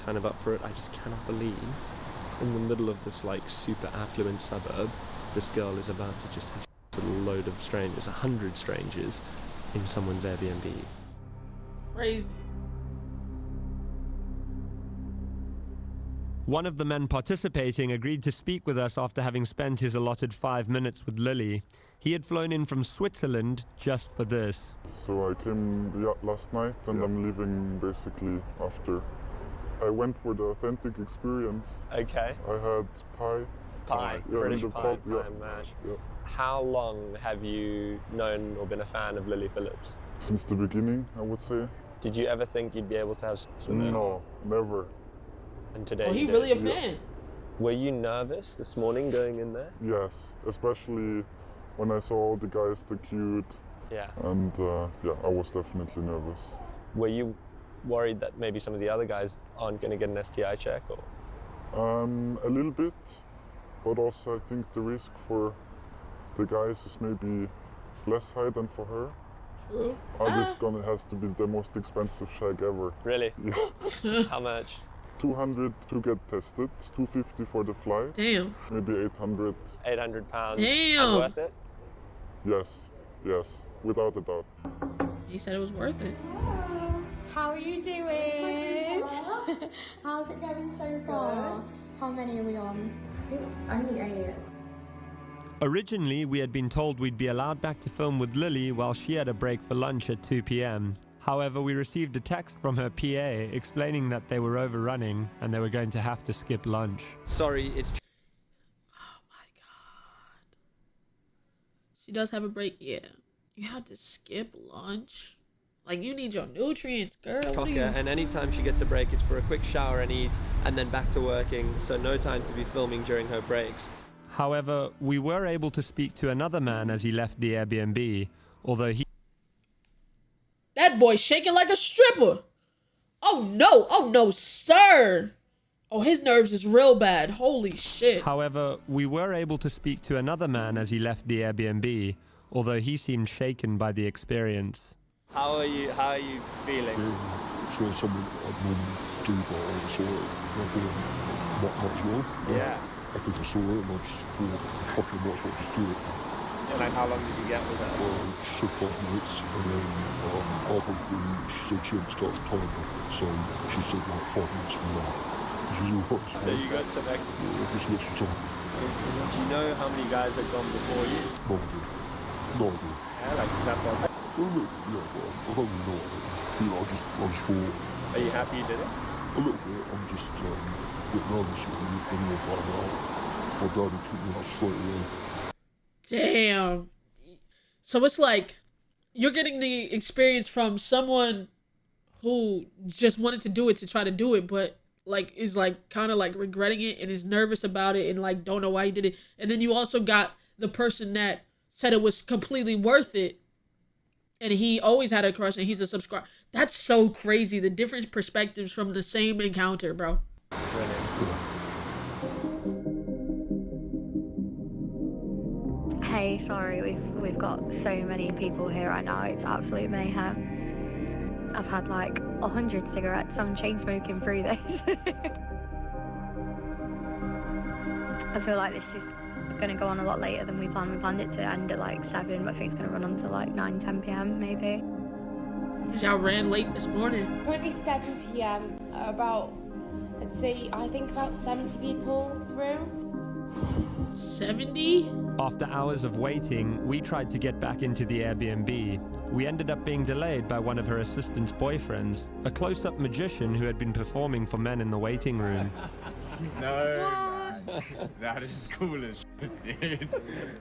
kind of up for it. I just cannot believe in the middle of this, like, super affluent suburb, this girl is about to just have a load of strangers, 100 strangers, in someone's Airbnb. Crazy. One of the men participating agreed to speak with us after having spent his allotted 5 minutes with Lily. He had flown in from Switzerland just for this. So I came last night and I'm leaving basically after. I went for the authentic experience. Okay. I had pie. Pie, Yeah, British in the pie, pub, pie and mash. Yeah. How long have you known or been a fan of Lily Phillips? Since the beginning, I would say. Did you ever think you'd be able to have sex with her? No, never. And today Oh, he you did. really a fan. Were you nervous this morning going in there? Yes, especially when I saw all the guys, the cute. Yeah. And yeah, I was definitely nervous. Were you worried that maybe some of the other guys aren't going to get an STI check? Or? A little bit, but also I think the risk for the guys is maybe less high than for her. True. Has to be the most expensive shag ever. Really? Yeah. How much? 200 to get tested, 250 for the flight. Damn. Maybe 800. 800 pounds. Damn. And worth it? Yes, without a doubt. He said it was worth it. How are you doing? How's it going so far? How many are we on? Only 8. Originally, we had been told we'd be allowed back to film with Lily while she had a break for lunch at 2 p.m. However, we received a text from her PA explaining that they were overrunning and they were going to have to skip lunch. Sorry, it's... Oh my god. She does have a break, yeah. You had to skip lunch? Like, you need your nutrients, girl. Cocker, and anytime she gets a break, it's for a quick shower and eat, and then back to working, so no time to be filming during her breaks. However, we were able to speak to another man as he left the Airbnb, although he... That boy shaking like a stripper. Oh no, sir. Oh, his nerves is real bad. Holy shit. However, we were able to speak to another man as he left the Airbnb, although he seemed shaken by the experience. How are you feeling? It's not something I'd normally do, but I saw it. I thought, might as well. Yeah. I think I saw it and I just thought, fucking might as well just do it. And like, how long did you get with her? Well, she said 5 minutes, and then halfway through, she said she hadn't started the timer, so she said like 5 minutes from now. Which is all right. So you got some extra? Yeah, just extra time. Do you know how many guys have gone before you? No idea. No idea. Yeah, like, is that one? Yeah, but I don't really know. You know, I just thought... Are you happy you did it? A little bit. I'm just a bit nervous really if anyone find out. My dad would kick me out straight away. Damn. So it's like you're getting the experience from someone who just wanted to do it to try to do it, but like is like kind of like regretting it and is nervous about it and like don't know why he did it. And then you also got the person that said it was completely worth it and he always had a crush and he's a subscriber. That's so crazy. The different perspectives from the same encounter, bro. Hey, sorry, we've got so many people here right now. It's absolute mayhem. I've had like 100 cigarettes. I'm chain smoking through this. I feel like this is going to go on a lot later than we planned. We planned it to end at like 7, but I think it's going to run on to like 9, 10 p.m. maybe. Y'all ran late this morning. Currently 7 p.m. About, I'd say, I think about 70 people through. 70? After hours of waiting, we tried to get back into the Airbnb. We ended up being delayed by one of her assistant's boyfriends, a close-up magician who had been performing for men in the waiting room. No, man. That is cool as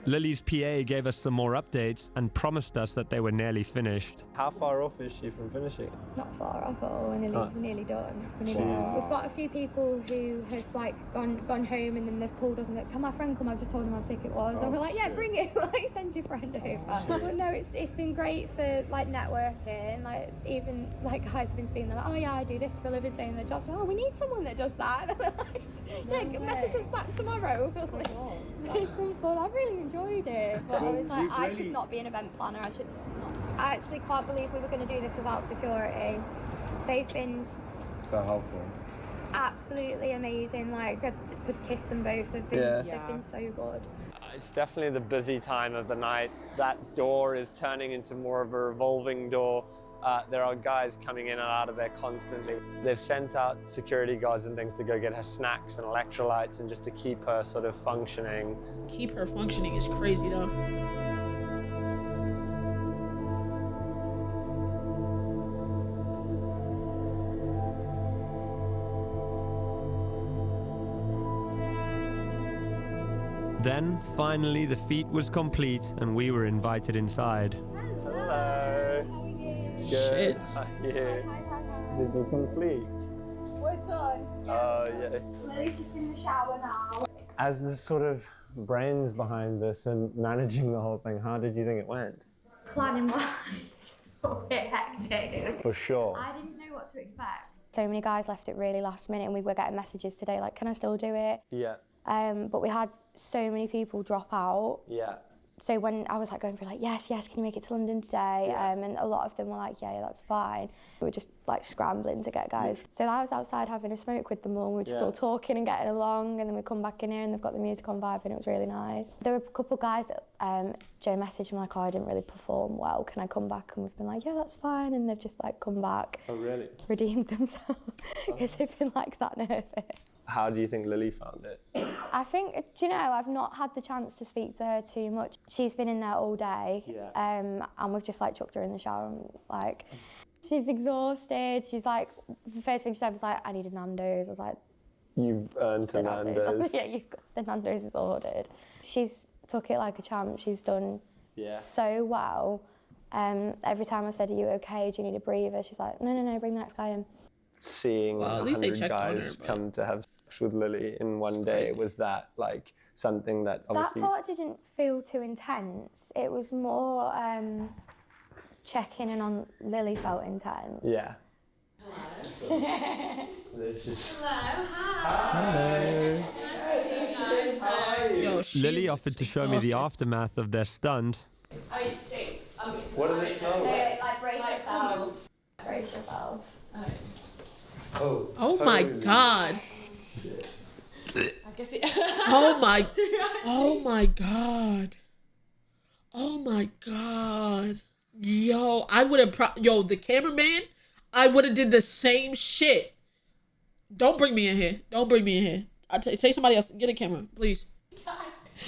Lily's PA gave us some more updates and promised us that they were nearly finished. How far off is she from finishing? Not far off at all. We're nearly done. We're nearly done. We've got a few people who have like gone home and then they've called us and like, can my friend come? I just told them how sick it was. And we're like, yeah, bring it. Like, send your friend over. But no, it's been great for like networking. Like even like guys have been speaking. They're like, oh yeah, I do this for a living, saying their jobs. Oh, we need someone that does that. And we're like, yeah, message us back tomorrow. It's been fun. I've really enjoyed it. But I was like, I should not be an event planner. I actually can't believe we were going to do this without security. They've been So helpful. absolutely amazing. Like, I could kiss them both. They've been so good. It's definitely the busy time of the night. That door is turning into more of a revolving door. There are guys coming in and out of there constantly. They've sent out security guards and things to go get her snacks and electrolytes and just to keep her sort of functioning. Keep her functioning is crazy though. Then, finally, the feat was complete and we were invited inside. Hello. Good. Shit. Yeah. Did you complete? We're done. Oh, yeah. Lily's just in the shower now. As the sort of brains behind this and managing the whole thing, how did you think it went? Planning wise, it's a bit hectic. For sure. I didn't know what to expect. So many guys left it really last minute and we were getting messages today like, can I still do it? Yeah. But we had so many people drop out. Yeah. So when I was like going through like, yes, can you make it to London today? Yeah. And a lot of them were like, yeah, that's fine. We were just like scrambling to get guys. So I was outside having a smoke with them all. We were just all talking and getting along. And then we come back in here and they've got the music on vibe and it was really nice. There were a couple of guys that Joe messaged me like, oh, I didn't really perform well. Can I come back? And we've been like, yeah, that's fine. And they've just like come back. Oh, really? Redeemed themselves because they've been like that nervous. How do you think Lily found it? I think, do you know, I've not had the chance to speak to her too much. She's been in there all day, and we've just like chucked her in the shower and like, she's exhausted. She's like, the first thing she said was like, I need a Nando's. I was like, You've earned a Nando's. Yeah, the Nando's is ordered. She's took it like a champ. She's done so well. Every time I've said, are you okay? Do you need a breather? She's like, no, bring the next guy in. Seeing 100 guys come to have sex with Lily in one day, was that like something that obviously... That part didn't feel too intense. It was more checking in on Lily felt intense. Yeah. Hello. Hi. Hello. Yo, Lily offered to show me the aftermath of their stunt. Oh, it stinks. What does it smell like? Like, brace yourself. Brace yourself. Oh my god. I guess it. Oh my god. Oh my god. Yo, I would have the cameraman, I would have did the same shit. Don't bring me in here. Don't bring me in here. Say somebody else. Get a camera, please.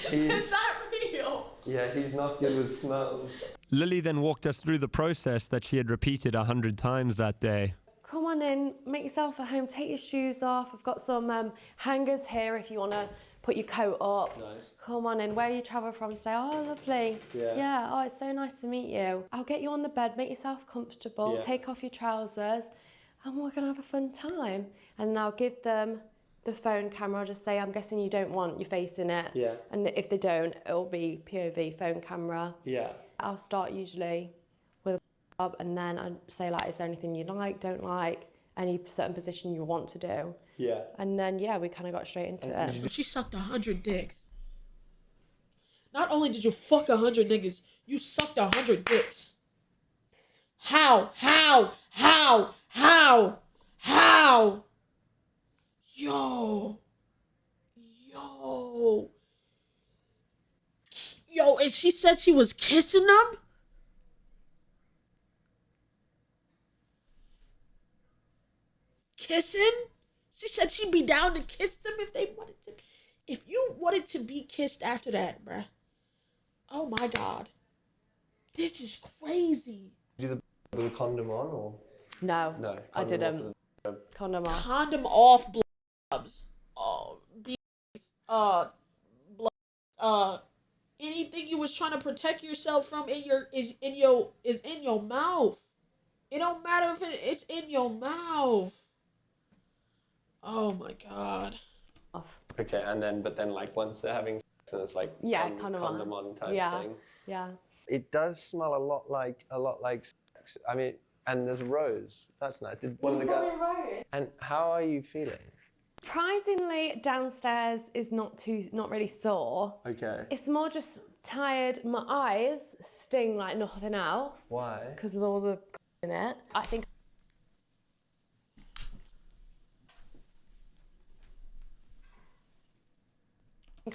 Is that real? Yeah, he's not good with smells. Lily then walked us through the process that she had repeated 100 times that day. Come on in, make yourself at home, take your shoes off. I've got some hangers here if you want to put your coat up. Nice. Come on in, where you travel from today? Oh, lovely. Yeah, oh, it's so nice to meet you. I'll get you on the bed, make yourself comfortable, take off your trousers, and we're going to have a fun time. And I'll give them the phone camera. I'll just say, I'm guessing you don't want your face in it. Yeah. And if they don't, it'll be POV phone camera. Yeah. I'll start usually with a and then I'd say like, is there anything you like, don't like, any certain position you want to do? Yeah. And then we kind of got straight into it. She sucked 100 dicks. Not only did you fuck 100 niggas, you sucked 100 dicks. How? Yo, and she said she was kissing them? Kissing? She said she'd be down to kiss them if they wanted to. If you wanted to be kissed after that, bruh. Oh my God. This is crazy. Did you do the with a condom on or? No, I didn't. Condom off. Condom off, blobs. Oh, blood. anything you was trying to protect yourself from is in your mouth. It don't matter if it's in your mouth. Oh my God. Okay, but then like once they're having sex and it's like condom on type thing. Yeah. It does smell a lot like sex. I mean, and there's rose. That's nice. Did one of the guys? And how are you feeling? Surprisingly, downstairs is not really sore. Okay. It's more just tired. My eyes sting like nothing else. Why? Because of all the in it. I think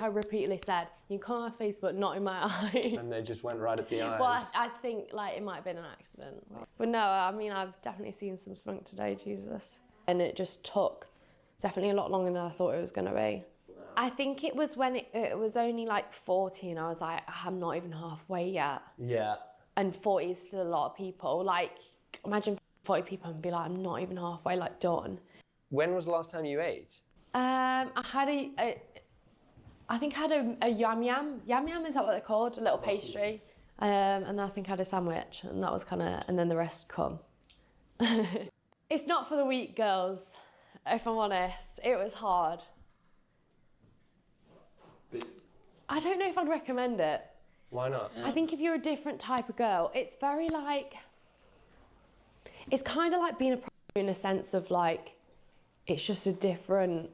I repeatedly said, you can my face, but not in my eye. And they just went right at the eyes. Well, I think like it might have been an accident. But no, I mean, I've definitely seen some spunk today, Jesus. And it just took definitely a lot longer than I thought it was going to be. I think it was when it was only like 40 and I was like, I'm not even halfway yet. Yeah. And 40 is still a lot of people. Like, imagine 40 people and be like, I'm not even halfway, like, done. When was the last time you ate? I think I had a yam yam. Yam yam, is that what they're called? A little pastry. And then I think I had a sandwich, and that was kind of, and then the rest come. It's not for the weak, girls, if I'm honest. It was hard. I don't know if I'd recommend it. Why not? I think if you're a different type of girl, it's very like, it's kind of like being a prostitute in a sense of like, it's just a different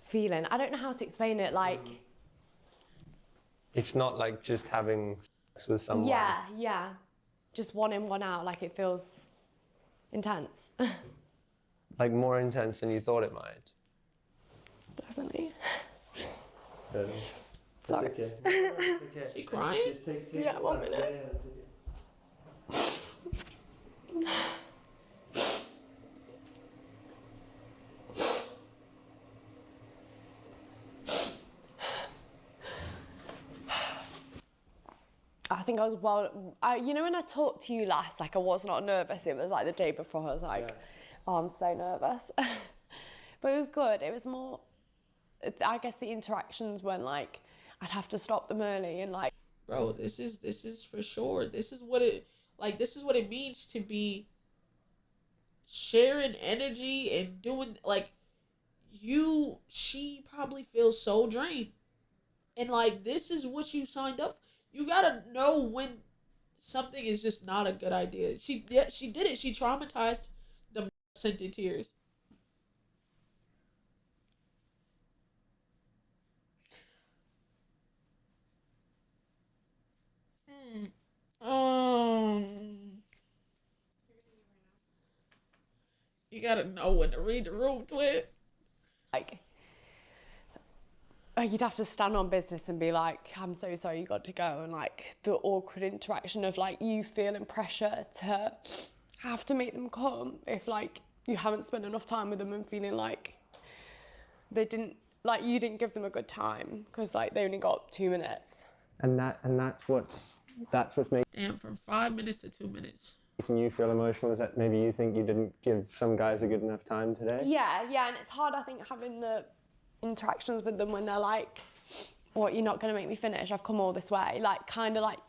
feeling. I don't know how to explain it, like... It's not like just having sex with someone. Yeah. Just one in, one out, like it feels intense. Like more intense than you thought it might. Definitely. Sorry. Okay. Okay. She crying? Just take Yeah, 1 minute. I think I was you know when I talked to you last, like I was not nervous, it was like the day before, I was like, oh, I'm so nervous. But it was good, it was more, I guess the interactions when like, I'd have to stop them early and like. Bro, this is for sure. This is what it means to be sharing energy and doing like she probably feels so drained. And like this is what you signed up for. You gotta know when something is just not a good idea. She did it. She traumatized them, sent in tears. You gotta know when to read the room, twin. Like, you'd have to stand on business and be like, I'm so sorry, you got to go. And like the awkward interaction of like you feeling pressure to have to make them come if like you haven't spent enough time with them and feeling like you didn't give them a good time because like they only got 2 minutes. And that's what's making. Damn, from 5 minutes to 2 minutes. Making you feel emotional is that maybe you think you didn't give some guys a good enough time today? Yeah, and it's hard, I think, having the interactions with them when they're like, what, you're not going to make me finish? I've come all this way. Like, kind of like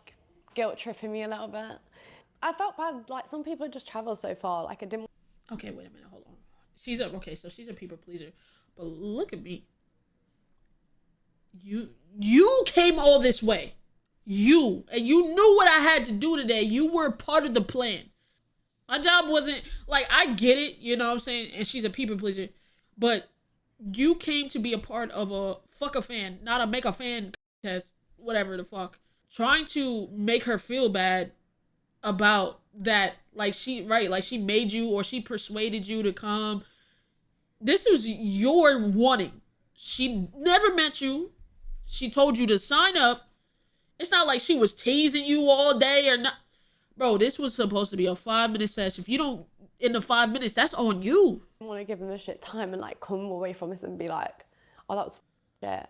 guilt tripping me a little bit. I felt bad, like some people just travel so far, like I didn't. Okay, wait a minute, hold on. She's a people pleaser, but look at me. You came all this way. You knew what I had to do today. You were part of the plan. My job wasn't, like, I get it, you know what I'm saying? And she's a people pleaser. But you came to be a part of a fuck a fan, not a make a fan contest, whatever the fuck. Trying to make her feel bad about that, like she made you or she persuaded you to come. This was your wanting. She never met you. She told you to sign up. It's not like she was teasing you all day or not. Bro, this was supposed to be a 5-minute session. If you don't, in the 5 minutes, that's on you. I want to give them a shit time and like come away from this and be like, oh, that was shit.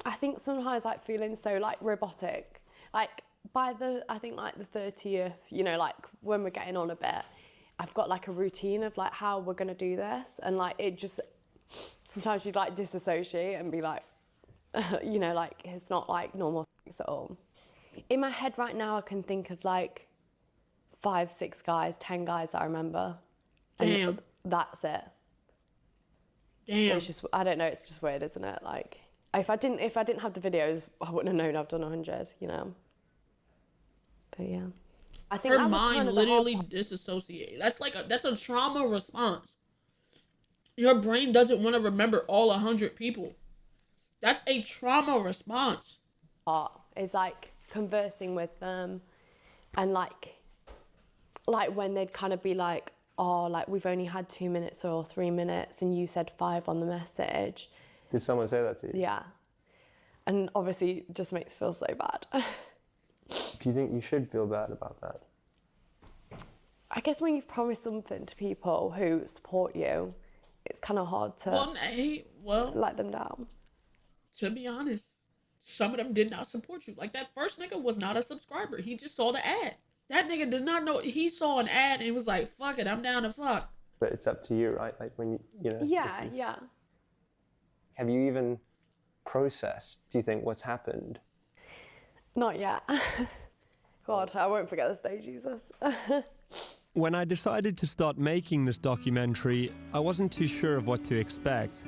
I think sometimes like feeling so like robotic, like by I think like the 30th, you know, like when we're getting on a bit, I've got like a routine of like how we're going to do this. And like, it just sometimes you'd like disassociate and be like, you know, like it's not like normal things at all. In my head right now, I can think of like 5, 6 guys, 10 guys that I remember. Damn. And that's it. Damn. It's just, I don't know, it's just weird, isn't it? Like, if I didn't have the videos, I wouldn't have known I've done 100, you know? But yeah. I think her mind literally disassociated. That's a trauma response. Your brain doesn't want to remember all 100 people. That's a trauma response. It's like conversing with them and like when they'd kind of be like, oh, like we've only had 2 minutes or 3 minutes and you said 5 on the message. Did someone say that to you? Yeah. And obviously it just makes me feel so bad. Do you think you should feel bad about that? I guess when you've promised something to people who support you, it's kind of hard to let them down. To be honest, some of them did not support you. Like that first nigga was not a subscriber. He just saw the ad. That nigga did not know. He saw an ad and was like, fuck it, I'm down to fuck. But it's up to you, right? Like when you know. Yeah, yeah. Have you even processed, do you think, what's happened? Not yet. God, I won't forget this day, Jesus. When I decided to start making this documentary, I wasn't too sure of what to expect.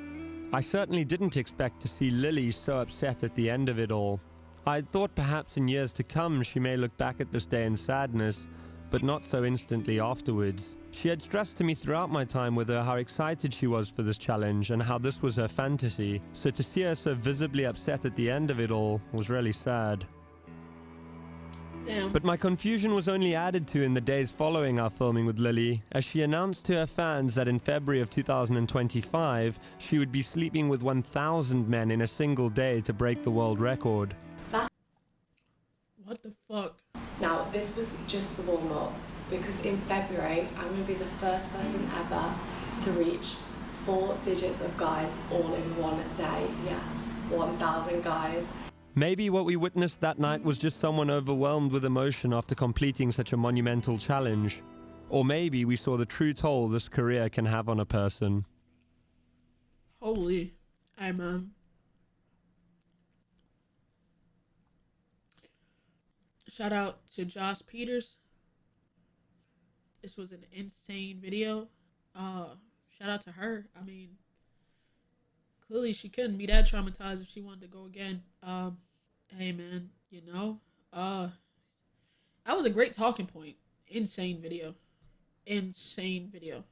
I certainly didn't expect to see Lily so upset at the end of it all. I thought perhaps in years to come she may look back at this day in sadness, but not so instantly afterwards. She had stressed to me throughout my time with her how excited she was for this challenge and how this was her fantasy, so to see her so visibly upset at the end of it all was really sad. Damn. But my confusion was only added to in the days following our filming with Lily, as she announced to her fans that in February of 2025, she would be sleeping with 1,000 men in a single day to break the world record. What the fuck? Now, this was just the warm-up, because in February, I'm going to be the first person ever to reach 4 digits of guys all in one day. Yes, 1,000 guys. Maybe what we witnessed that night was just someone overwhelmed with emotion after completing such a monumental challenge. Or maybe we saw the true toll this career can have on a person. Holy. Hey, man. Shout out to Josh Peters. This was an insane video. Shout out to her. I mean, clearly she couldn't be that traumatized if she wanted to go again. Hey man, you know, that was a great talking point. Insane video. Insane video.